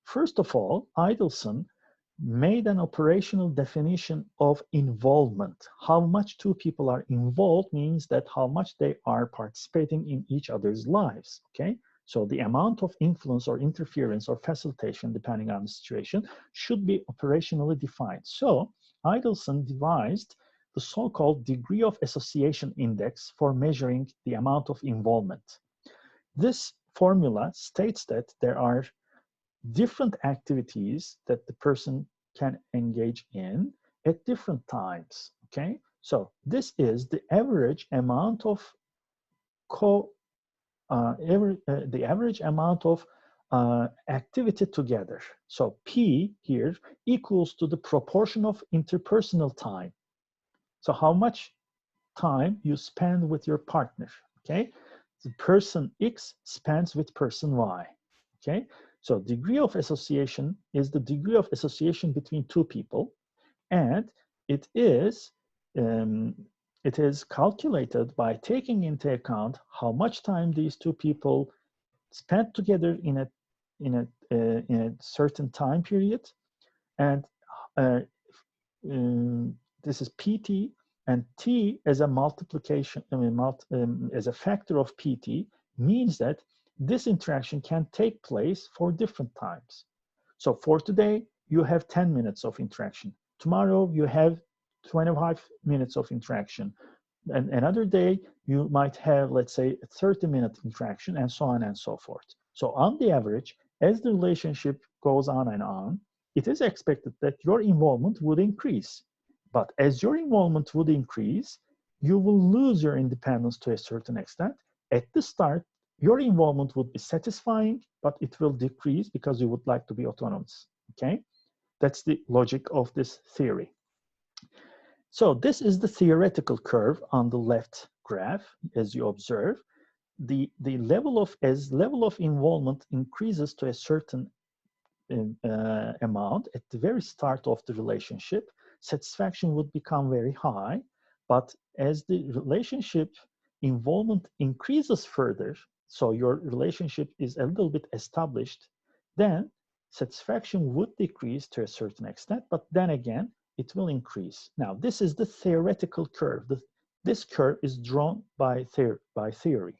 first of all, Idelson made an operational definition of involvement. How much two people are involved means that how much they are participating in each other's lives, okay? So the amount of influence or interference or facilitation, depending on the situation, should be operationally defined. So Idelson devised the so-called degree of association index for measuring the amount of involvement. This formula states that there are different activities that the person can engage in at different times, okay? So this is the average amount of the average amount of activity together. So P here equals to the proportion of interpersonal time. So how much time you spend with your partner, okay? The person X spends with person Y, okay? So degree of association is the degree of association between two people, and it is calculated by taking into account how much time these two people spent together in a certain time period, and this is PT, And T as a multiplication, as a factor of PT means that this interaction can take place for different times. So for today, you have 10 minutes of interaction. Tomorrow, you have 25 minutes of interaction. And another day, you might have, let's say, a 30-minute interaction, and so on and so forth. So on the average, as the relationship goes on and on, it is expected that your involvement would increase. But as your involvement would increase, you will lose your independence to a certain extent. At the start, your involvement would be satisfying, but it will decrease because you would like to be autonomous, okay? That's the logic of this theory. So this is the theoretical curve on the left graph, as you observe. The level of involvement increases to a certain amount at the very start of the relationship, satisfaction would become very high. But as the relationship involvement increases further, so your relationship is a little bit established, then satisfaction would decrease to a certain extent, but then again, it will increase. Now, this is the theoretical curve. This curve is drawn by theory.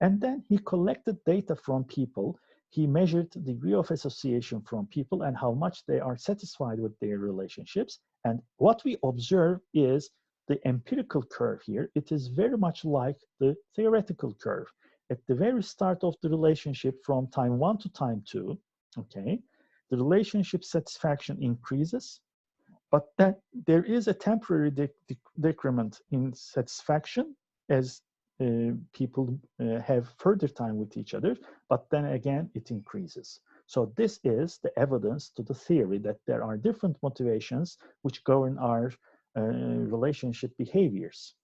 And then he collected data from people. He measured the degree of association from people and how much they are satisfied with their relationships. And what we observe is the empirical curve here. It is very much like the theoretical curve. At the very start of the relationship, from time 1 to time 2, okay, the relationship satisfaction increases, but then there is a temporary decrement in satisfaction as people have further time with each other, but then again, it increases. So this is the evidence to the theory that there are different motivations which govern our relationship behaviors.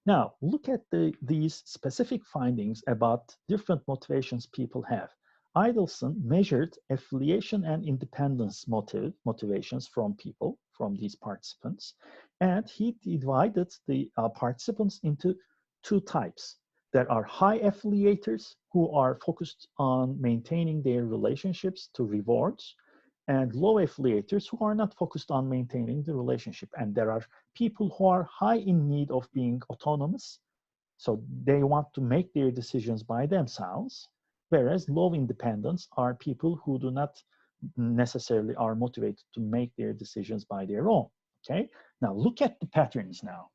Now, look at these specific findings about different motivations people have. Idelson measured affiliation and independence motivations from people, from these participants, and he divided the participants into two types. There are high affiliators who are focused on maintaining their relationships to rewards, and low affiliators who are not focused on maintaining the relationship. And there are people who are high in need of being autonomous, so they want to make their decisions by themselves, whereas low independence are people who do not necessarily are motivated to make their decisions by their own, okay? Now look at the patterns now.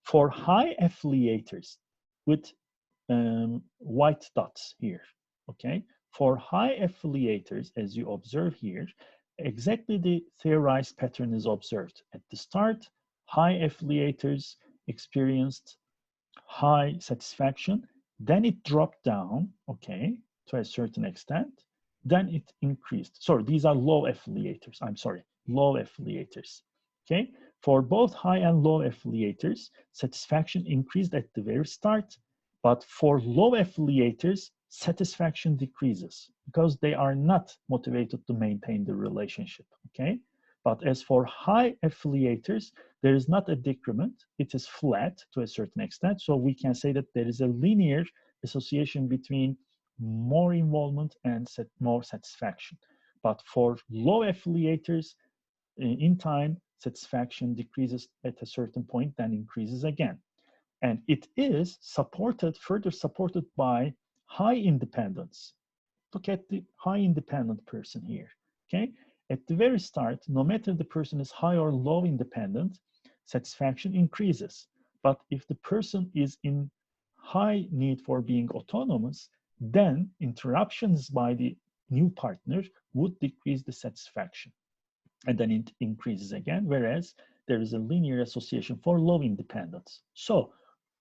For high affiliators with white dots here, okay? For high affiliators, as you observe here, exactly the theorized pattern is observed. At the start, high affiliators experienced high satisfaction, then it dropped down, okay, to a certain extent, then it increased. Sorry, these are low affiliators, I'm sorry, low affiliators, okay? For both high and low affiliators, satisfaction increased at the very start, but for low affiliators, satisfaction decreases because they are not motivated to maintain the relationship, okay? But as for high affiliators, there is not a decrement, it is flat to a certain extent. So we can say that there is a linear association between more involvement and more satisfaction. But for low affiliators, in time, satisfaction decreases at a certain point, then increases again. And it is supported, further supported by high independence. Look at the high independent person here, okay? At the very start, no matter the person is high or low independent, satisfaction increases. But if the person is in high need for being autonomous, then interruptions by the new partner would decrease the satisfaction. And then it increases again, whereas there is a linear association for low independence. So,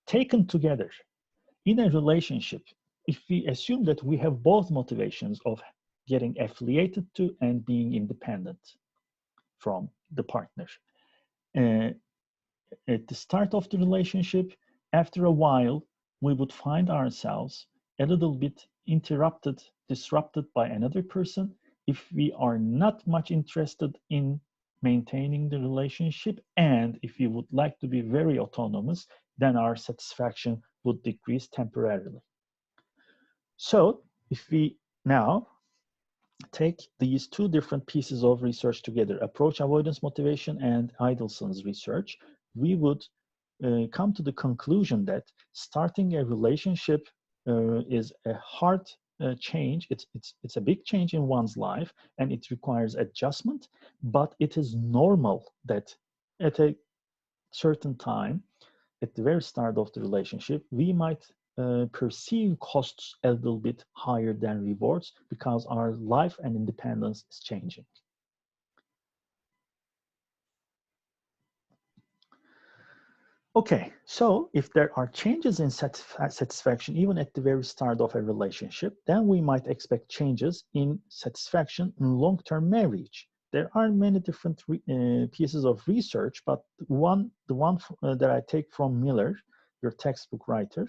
taken together, in a relationship, if we assume that we have both motivations of getting affiliated to and being independent from the partner, at the start of the relationship, after a while, we would find ourselves a little bit interrupted, disrupted by another person if we are not much interested in maintaining the relationship, and if we would like to be very autonomous, then our satisfaction would decrease temporarily. So if we now take these two different pieces of research together, approach avoidance motivation and Idelson's research, we would come to the conclusion that starting a relationship is a hard change. It's a big change in one's life, and it requires adjustment, but it is normal that at a certain time, at the very start of the relationship, we might perceive costs a little bit higher than rewards because our life and independence is changing. Okay, so if there are changes in satisfaction even at the very start of a relationship, then we might expect changes in satisfaction in long-term marriage. There are many different pieces of research, but the one that I take from Miller, your textbook writer,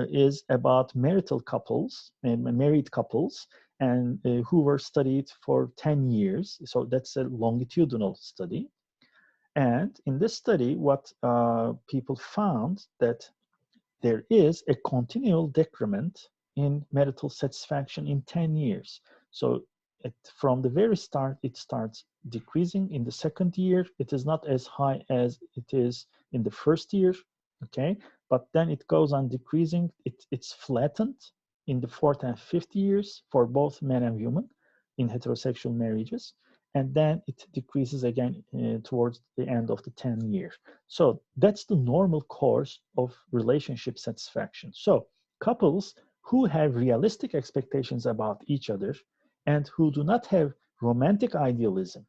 is about marital couples and married couples, and who were studied for 10 years. So that's a longitudinal study. And in this study, what people found that there is a continual decrement in marital satisfaction in 10 years. So from the very start, it starts decreasing. In the second year, it is not as high as it is in the first year, okay? But then it goes on decreasing. It's flattened in the fourth and fifth years for both men and women in heterosexual marriages. And then it decreases again towards the end of the 10 years. So that's the normal course of relationship satisfaction. So couples who have realistic expectations about each other and who do not have romantic idealism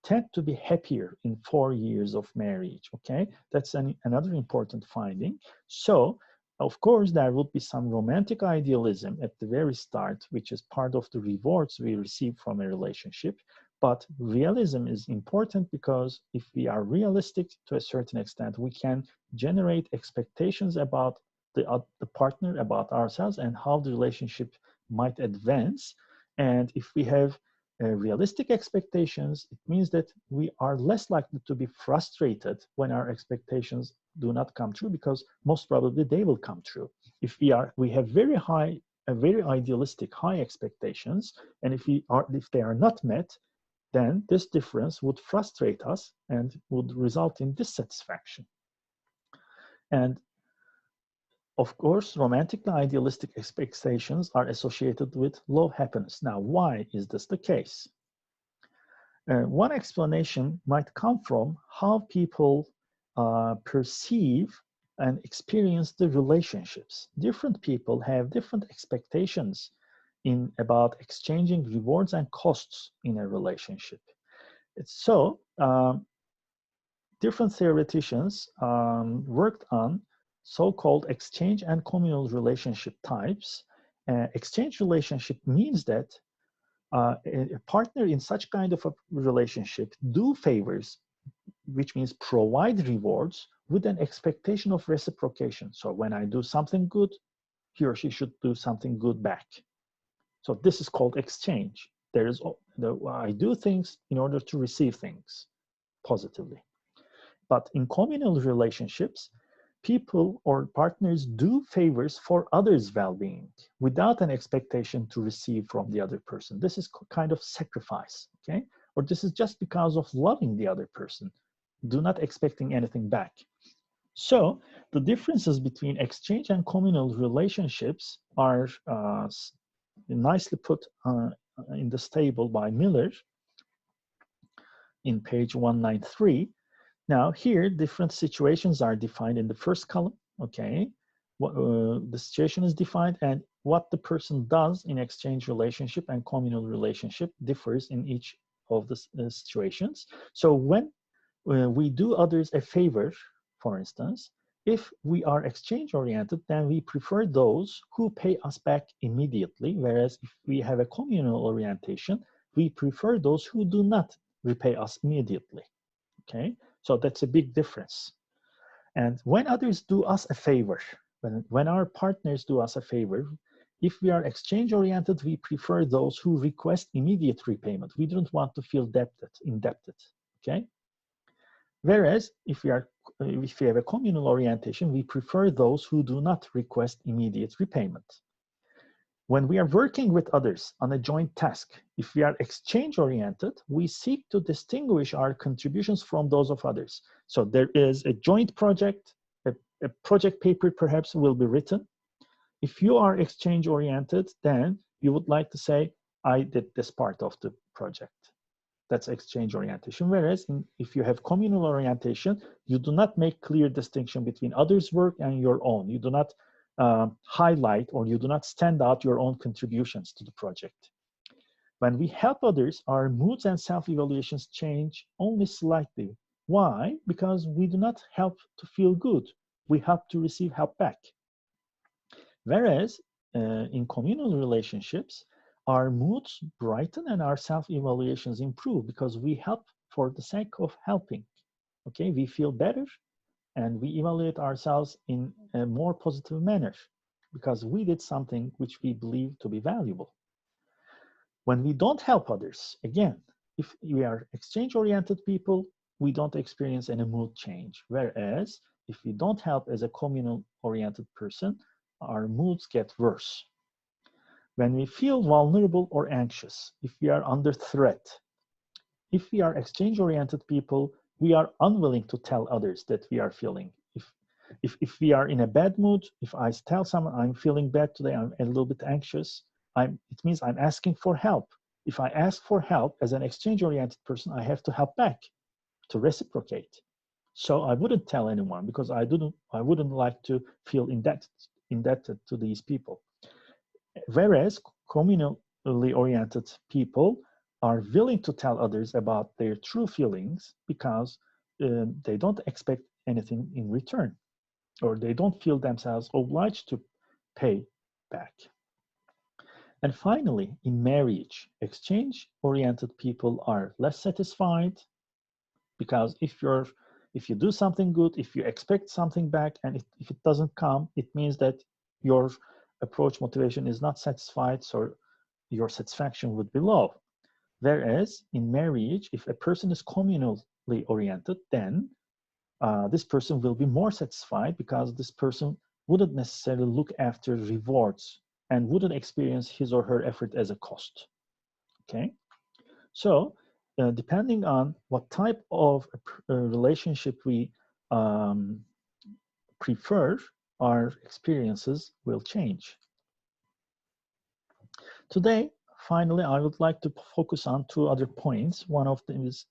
tend to be happier in 4 years of marriage, okay? That's another important finding. So, of course, there will be some romantic idealism at the very start, which is part of the rewards we receive from a relationship. But realism is important because if we are realistic to a certain extent, we can generate expectations about the partner, about ourselves, and how the relationship might advance. And if we have realistic expectations, it means that we are less likely to be frustrated when our expectations do not come true, because most probably they will come true. If we have very idealistic high expectations, and if they are not met, then this difference would frustrate us and would result in dissatisfaction. And of course, romantic and idealistic expectations are associated with low happiness. Now, why is this the case? One explanation might come from how people perceive and experience the relationships. Different people have different expectations about exchanging rewards and costs in a relationship. So, different theoreticians worked on so-called exchange and communal relationship types. Exchange relationship means that a partner in such kind of a relationship do favors, which means provide rewards with an expectation of reciprocation. So when I do something good, he or she should do something good back. So this is called exchange. I do things in order to receive things positively. But in communal relationships, people or partners do favors for others' well-being without an expectation to receive from the other person. This is kind of sacrifice, okay? Or this is just because of loving the other person, do not expecting anything back. So the differences between exchange and communal relationships are nicely put in this table by Miller in page 193. Now here, different situations are defined in the first column, okay? The situation is defined, and what the person does in exchange relationship and communal relationship differs in each of the situations. So when we do others a favor, for instance, if we are exchange oriented, then we prefer those who pay us back immediately, whereas if we have a communal orientation, we prefer those who do not repay us immediately, okay? So that's a big difference. And when others do us a favor, when our partners do us a favor, if we are exchange-oriented, we prefer those who request immediate repayment. We don't want to feel indebted, okay? Whereas if we have a communal orientation, we prefer those who do not request immediate repayment. When we are working with others on a joint task, if we are exchange-oriented, we seek to distinguish our contributions from those of others. So there is a joint project, a project paper perhaps will be written. If you are exchange-oriented, then you would like to say, I did this part of the project. That's exchange orientation. Whereas if you have communal orientation, you do not make clear distinction between others' work and your own. You do not highlight, or you do not stand out your own contributions to the project. When we help others, our moods and self-evaluations change only slightly. Why? Because we do not help to feel good. We help to receive help back. Whereas in communal relationships, our moods brighten and our self-evaluations improve because we help for the sake of helping. Okay, we feel better and we evaluate ourselves in a more positive manner because we did something which we believe to be valuable. When we don't help others, again, if we are exchange-oriented people, we don't experience any mood change. Whereas if we don't help as a communal-oriented person, our moods get worse. When we feel vulnerable or anxious, if we are under threat, if we are exchange-oriented people, we are unwilling to tell others that we are feeling. If we are in a bad mood, if I tell someone I'm feeling bad today, I'm a little bit anxious, it means I'm asking for help. If I ask for help as an exchange-oriented person, I have to help back to reciprocate. So I wouldn't tell anyone because I wouldn't like to feel indebted to these people. Whereas communally oriented people are willing to tell others about their true feelings because they don't expect anything in return, or they don't feel themselves obliged to pay back. And finally, in marriage, exchange-oriented people are less satisfied because if you do something good, if you expect something back, and if it doesn't come, it means that your approach motivation is not satisfied, so your satisfaction would be low. Whereas in marriage, if a person is communally oriented, then this person will be more satisfied because this person wouldn't necessarily look after rewards and wouldn't experience his or her effort as a cost. Okay, so depending on what type of relationship we prefer, our experiences will change. Today, finally, I would like to focus on two other points. One of them is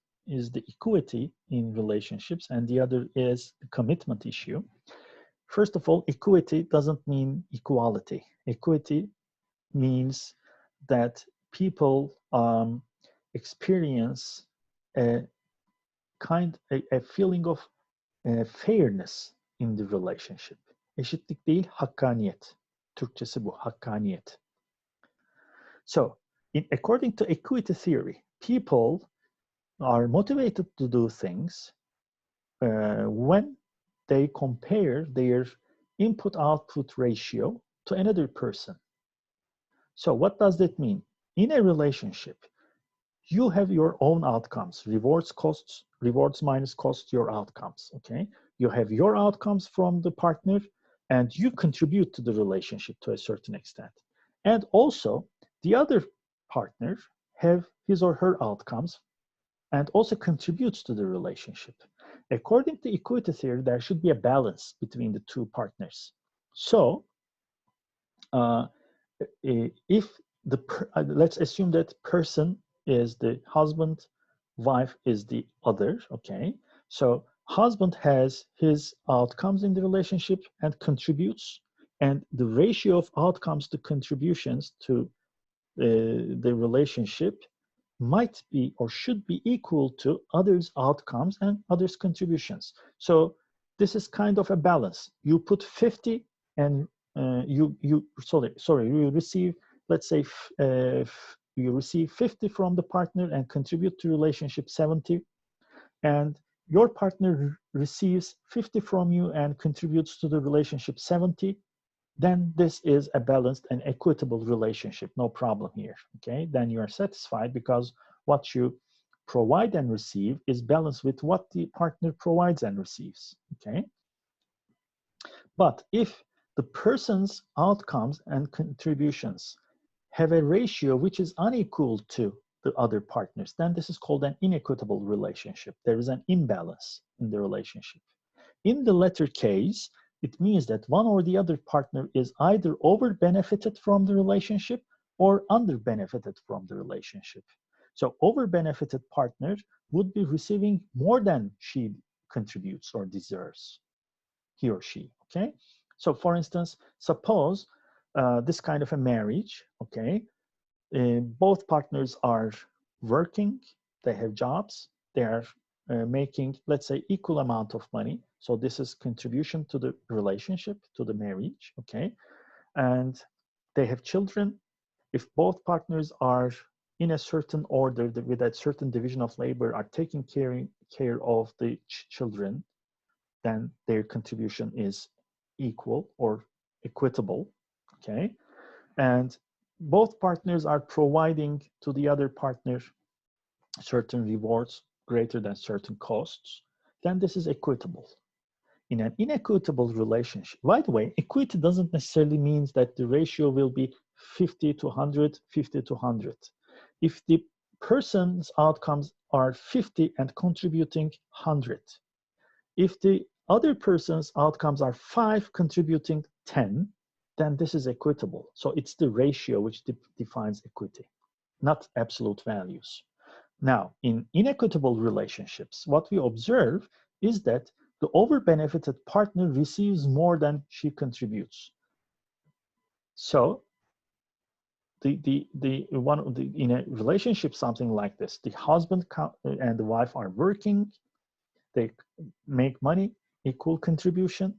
the equity in relationships, and the other is the commitment issue. First of all, equity doesn't mean equality. Equity means that people experience a feeling of fairness in the relationship. Eşitlik değil, hakkaniyet. Türkçesi bu, hakkaniyet. So, according to equity theory, people are motivated to do things when they compare their input-output ratio to another person. So what does that mean? In a relationship, you have your own outcomes, rewards, costs, rewards minus costs, your outcomes, okay? You have your outcomes from the partner, and you contribute to the relationship to a certain extent. And also, the other partner have his or her outcomes and also contributes to the relationship. According to equity theory, there should be a balance between the two partners. So, let's assume that person is the husband, wife is the other, okay? So husband has his outcomes in the relationship and contributes, and the ratio of outcomes to contributions to the relationship might be or should be equal to others' outcomes and others' contributions. So this is kind of a balance. You put 50 and you receive, let's say you receive 50 from the partner and contribute to relationship 70, and your partner receives 50 from you and contributes to the relationship 70, then this is a balanced and equitable relationship, no problem here, okay? Then you are satisfied because what you provide and receive is balanced with what the partner provides and receives, okay? But if the person's outcomes and contributions have a ratio which is unequal to the other partners, then this is called an inequitable relationship. There is an imbalance in the relationship. In the latter case, it means that one or the other partner is either over-benefited from the relationship or under-benefited from the relationship. So over-benefited partner would be receiving more than she contributes or deserves, he or she, okay? So for instance, suppose this kind of a marriage, okay? Both partners are working, they have jobs, they are making, let's say, equal amount of money. So this is contribution to the relationship, to the marriage, okay? And they have children. If both partners are in a certain order, with a certain division of labor, are taking care of the children, then their contribution is equal or equitable, okay? And both partners are providing to the other partner certain rewards greater than certain costs, then this is equitable. In an inequitable relationship, by the way, equity doesn't necessarily mean that the ratio will be 50 to 100, 50 to 100. If the person's outcomes are 50 and contributing 100, if the other person's outcomes are 5 contributing 10, then this is equitable. So it's the ratio which defines equity, not absolute values. Now, in inequitable relationships, what we observe is that the over-benefited partner receives more than she contributes. So in a relationship, something like this, the husband and the wife are working, they make money, equal contribution,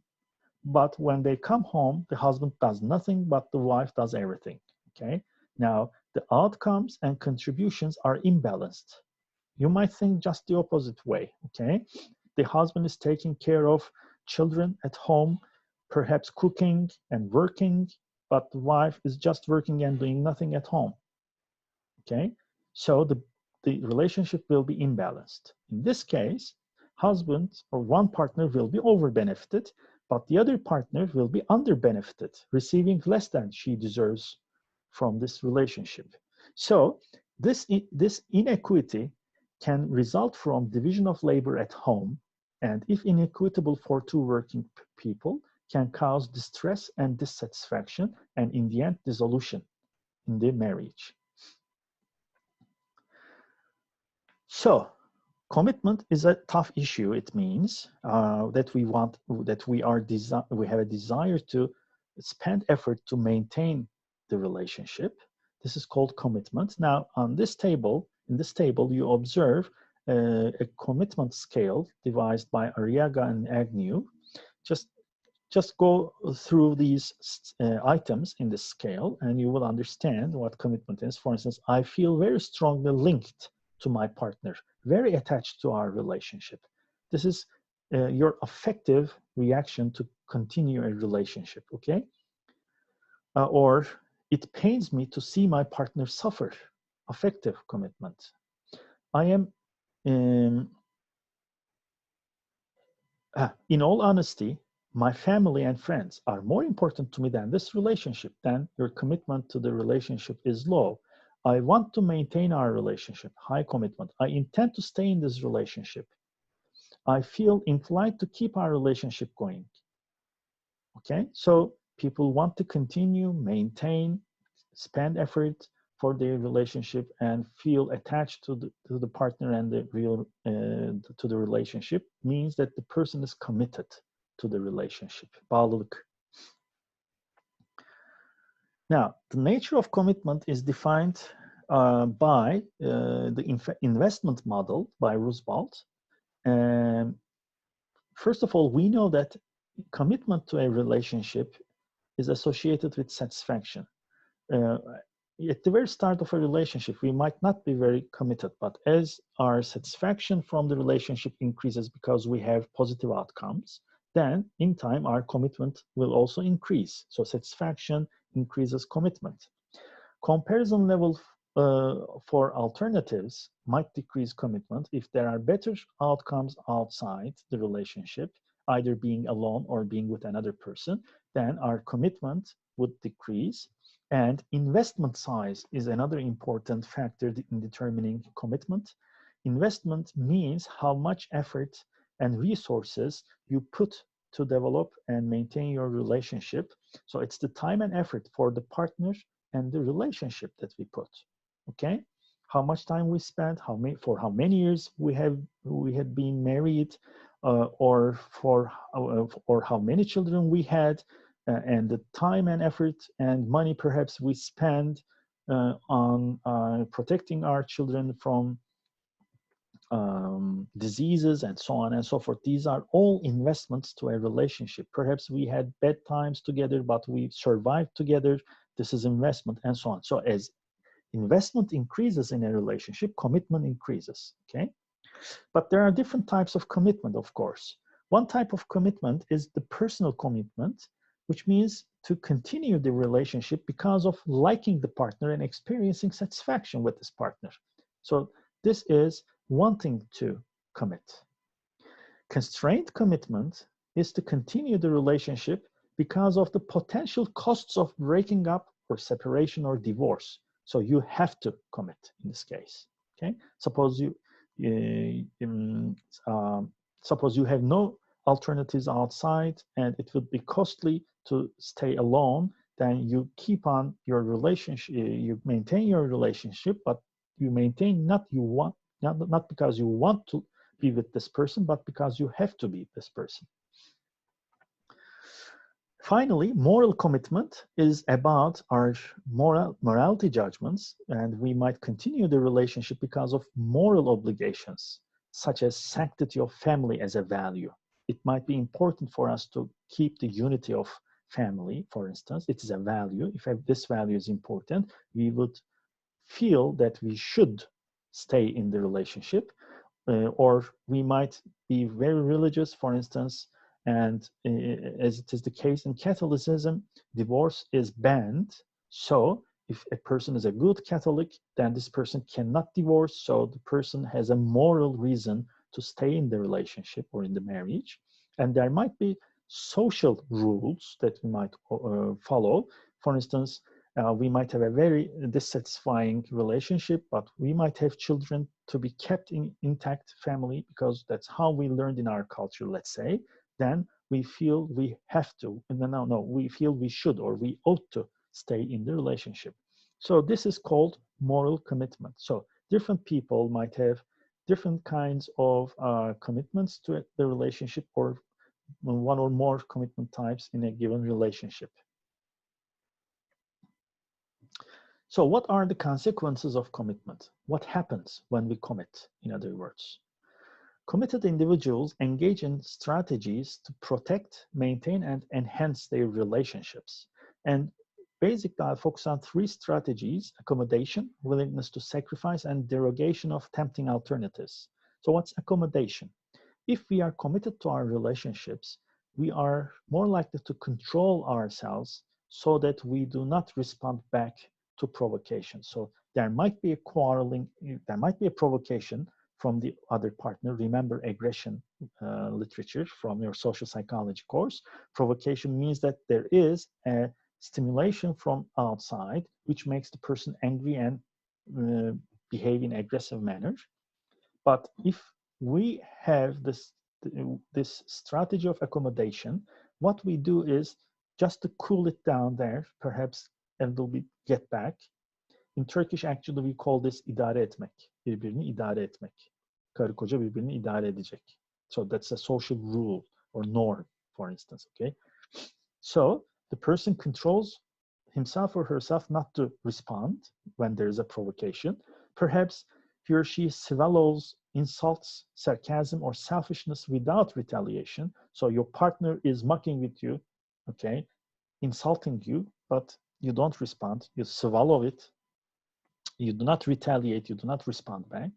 but when they come home, the husband does nothing, but the wife does everything, okay? Now, the outcomes and contributions are imbalanced. You might think just the opposite way, okay? The husband is taking care of children at home, perhaps cooking and working, but the wife is just working and doing nothing at home, okay? So the relationship will be imbalanced. In this case, husband or one partner will be over-benefited, but the other partner will be under-benefited, receiving less than she deserves from this relationship. So this inequity can result from division of labor at home, and if inequitable for two working people, can cause distress and dissatisfaction, and in the end, dissolution in the marriage. So, commitment is a tough issue. It means that we have a desire to spend effort to maintain the relationship. This is called commitment. Now, on this table, in this table, you observe a commitment scale devised by Arriaga and Agnew. Just go through these items in the scale, and you will understand what commitment is. For instance, I feel very strongly linked to my partner, very attached to our relationship. This is your affective reaction to continue a relationship, okay? Or it pains me to see my partner suffer, affective commitment. I am, in all honesty, my family and friends are more important to me than this relationship. Then your commitment to the relationship is low. I want to maintain our relationship, high commitment. I intend to stay in this relationship. I feel inclined to keep our relationship going. Okay, so people want to continue, maintain, spend effort for their relationship and feel attached to the partner and to the relationship means that the person is committed to the relationship. Bağlılık. Now, the nature of commitment is defined by the investment model by Roosevelt. First of all, we know that commitment to a relationship is associated with satisfaction. At the very start of a relationship, we might not be very committed, but as our satisfaction from the relationship increases because we have positive outcomes, then in time, our commitment will also increase. So satisfaction increases commitment. Comparison level for alternatives might decrease commitment if there are better outcomes outside the relationship. either being alone or being with another person, then our commitment would decrease. And investment size is another important factor in determining commitment. Investment means how much effort and resources you put to develop and maintain your relationship. So it's the time and effort for the partner and the relationship that we put. Okay, how much time we spent, for how many years we had been married, or how many children we had, and the time and effort and money perhaps we spend on protecting our children from diseases and so on and so forth. These are all investments to a relationship. Perhaps we had bad times together, but we survived together. This is investment and so on. So as investment increases in a relationship, commitment increases, okay? But there are different types of commitment, of course. One type of commitment is the personal commitment, which means to continue the relationship because of liking the partner and experiencing satisfaction with this partner. So this is wanting to commit. Constrained commitment is to continue the relationship because of the potential costs of breaking up or separation or divorce. So you have to commit in this case. Okay, suppose you have no alternatives outside and it would be costly to stay alone, then you keep on your relationship, you maintain your relationship, but you maintain not because you want to be with this person, but because you have to be with this person. Finally, moral commitment is about our morality judgments, and we might continue the relationship because of moral obligations, such as sanctity of family as a value. It might be important for us to keep the unity of family, for instance. It is a value. If this value is important, we would feel that we should stay in the relationship, or we might be very religious, for instance, and as it is the case in Catholicism, divorce is banned. So if a person is a good Catholic, then this person cannot divorce. So the person has a moral reason to stay in the relationship or in the marriage. And there might be social rules that we might follow. For instance, we might have a very dissatisfying relationship, but we might have children to be kept in intact family because that's how we learned in our culture, let's say. Then we feel we have to, we feel we should or we ought to stay in the relationship. So this is called moral commitment. So different people might have different kinds of commitments to the relationship, or one or more commitment types in a given relationship. So what are the consequences of commitment? What happens when we commit, in other words? Committed individuals engage in strategies to protect, maintain, and enhance their relationships. And basically, I'll focus on three strategies: accommodation, willingness to sacrifice, and derogation of tempting alternatives. So what's accommodation? If we are committed to our relationships, we are more likely to control ourselves so that we do not respond back to provocation. So there might be a quarreling, there might be a provocation from the other partner. Remember aggression literature from your social psychology course. Provocation means that there is a stimulation from outside which makes the person angry and behave in aggressive manner. But if we have this strategy of accommodation, what we do is just to cool it down there, perhaps a little bit get back. In Turkish, actually, we call this idare etmek. Birbirini idare etmek. Karı koca birbirini idare edecek. So that's a social rule or norm, for instance, okay? So the person controls himself or herself not to respond when there is a provocation. Perhaps he or she swallows insults, sarcasm, or selfishness without retaliation. So your partner is mocking with you, okay, insulting you, but you don't respond. You swallow it. You do not retaliate. You do not respond back.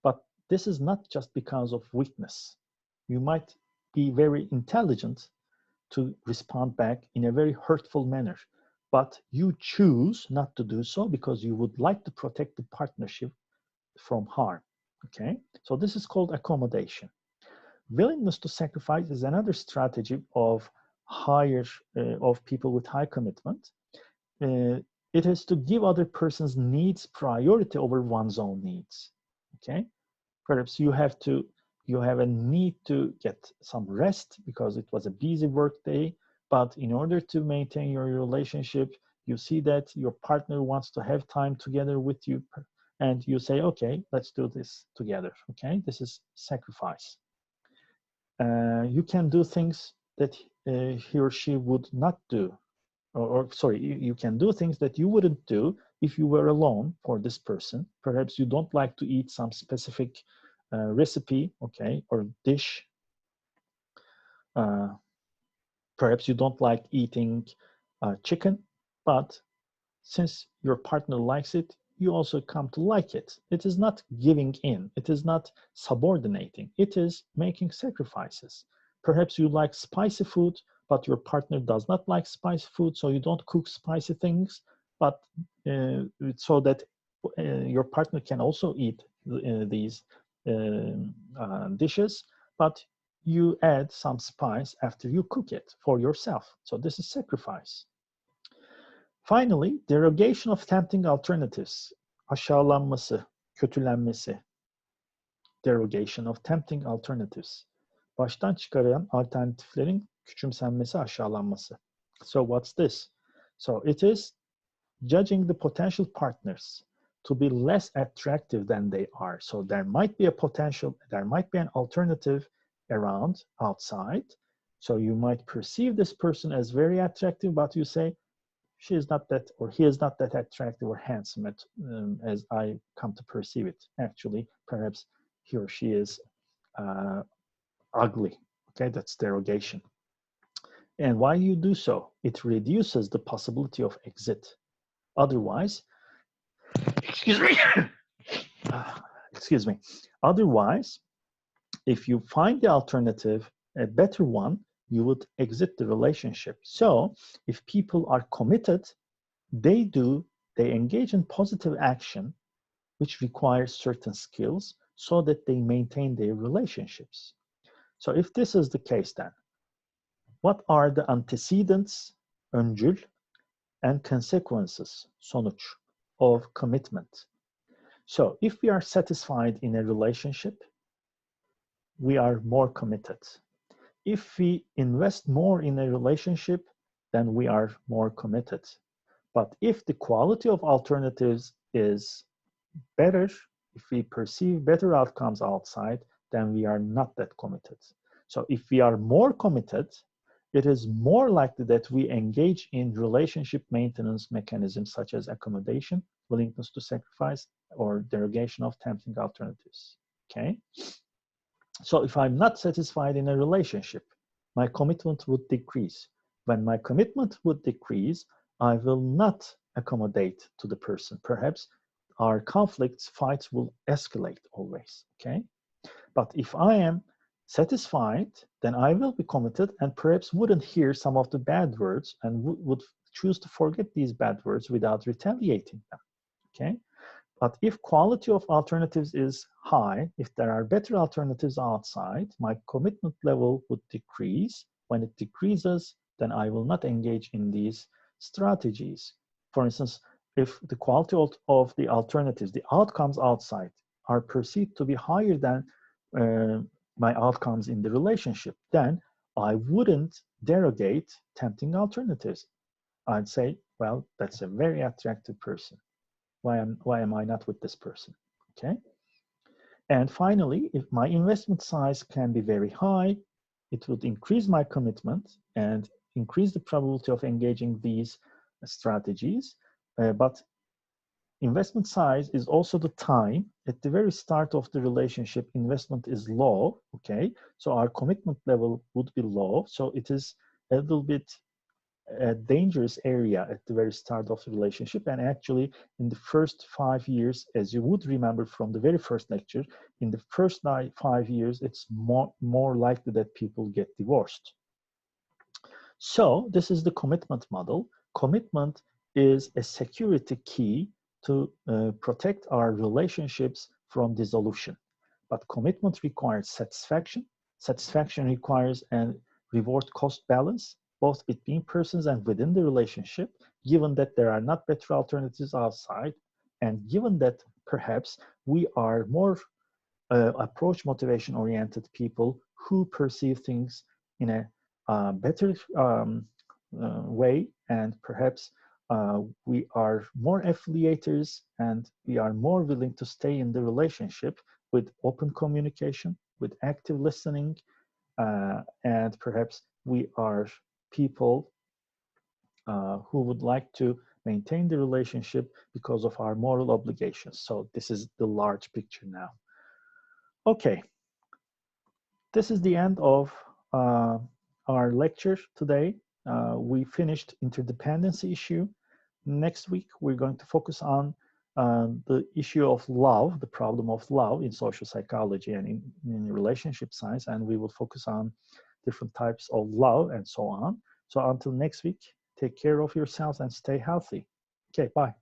But this is not just because of weakness. You might be very intelligent to respond back in a very hurtful manner, but you choose not to do so because you would like to protect the partnership from harm. Okay, so this is called accommodation. Willingness to sacrifice is another strategy of of people with high commitment. It is to give other person's needs priority over one's own needs. Okay, perhaps you have a need to get some rest because it was a busy work day, but in order to maintain your relationship, you see that your partner wants to have time together with you, and you say, okay, let's do this together. Okay, this is sacrifice. You can do things that he or she would not do, or sorry, you can do things that you wouldn't do if you were alone for this person. Perhaps you don't like to eat some specific recipe, okay, or dish. Perhaps you don't like eating chicken, but since your partner likes it, you also come to like it. It is not giving in. It is not subordinating. It is making sacrifices. Perhaps you like spicy food, but your partner does not like spicy food, so you don't cook spicy things, but so that your partner can also eat these dishes, but you add some spice after you cook it for yourself. So this is sacrifice. Finally, derogation of tempting alternatives. Aşağılanması, kötülenmesi. Derogation of tempting alternatives. Baştan çıkarılan alternatiflerin küçümsenmesi, aşağılanması. So what's this? So it is judging the potential partners to be less attractive than they are. So there might be a potential, there might be an alternative around outside. So you might perceive this person as very attractive, but you say, she is not that, or he is not that attractive or handsome as I come to perceive it. Actually, perhaps he or she is ugly. Okay, that's derogation. And why you do so? It reduces the possibility of exit. Otherwise, excuse me, excuse me. Otherwise, if you find the alternative, a better one, you would exit the relationship. So if people are committed, they engage in positive action, which requires certain skills so that they maintain their relationships. So if this is the case, then what are the antecedents, öncül, and consequences, sonuç, of commitment? So if we are satisfied in a relationship, we are more committed. If we invest more in a relationship, then we are more committed. But if the quality of alternatives is better, if we perceive better outcomes outside, then we are not that committed. So if we are more committed, it is more likely that we engage in relationship maintenance mechanisms such as accommodation, willingness to sacrifice, or derogation of tempting alternatives. Okay? So if I'm not satisfied in a relationship, my commitment would decrease. When my commitment would decrease, I will not accommodate to the person. Perhaps our conflicts, fights will escalate always, okay? But if I am satisfied, then I will be committed and perhaps wouldn't hear some of the bad words and would choose to forget these bad words without retaliating them, okay? But if quality of alternatives is high, if there are better alternatives outside, my commitment level would decrease. When it decreases, then I will not engage in these strategies. For instance, if the quality of the alternatives, the outcomes outside, are perceived to be higher than my outcomes in the relationship, then I wouldn't derogate tempting alternatives. I'd say, well, that's a very attractive person. Why am I not with this person? Okay. And finally, if my investment size can be very high, it would increase my commitment and increase the probability of engaging these strategies. But investment size is also the time. At the very start of the relationship, investment is low, okay? So our commitment level would be low. So it is a little bit a dangerous area at the very start of the relationship. And actually, in the first 5 years, as you would remember from the very first lecture, in the first 5 years, it's more likely that people get divorced. So this is the commitment model. Commitment is a security key to protect our relationships from dissolution. But commitment requires satisfaction. Satisfaction requires a reward cost balance, both between persons and within the relationship, given that there are not better alternatives outside, and given that perhaps we are more approach motivation oriented people who perceive things in a better way, and perhaps we are more affiliators and we are more willing to stay in the relationship with open communication, with active listening, and perhaps we are people who would like to maintain the relationship because of our moral obligations. So this is the large picture now. Okay, this is the end of our lecture today. We finished interdependency issue. Next week, we're going to focus on the issue of love, the problem of love in social psychology and in relationship science, and we will focus on different types of love and so on. So until next week, take care of yourselves and stay healthy. Okay, bye.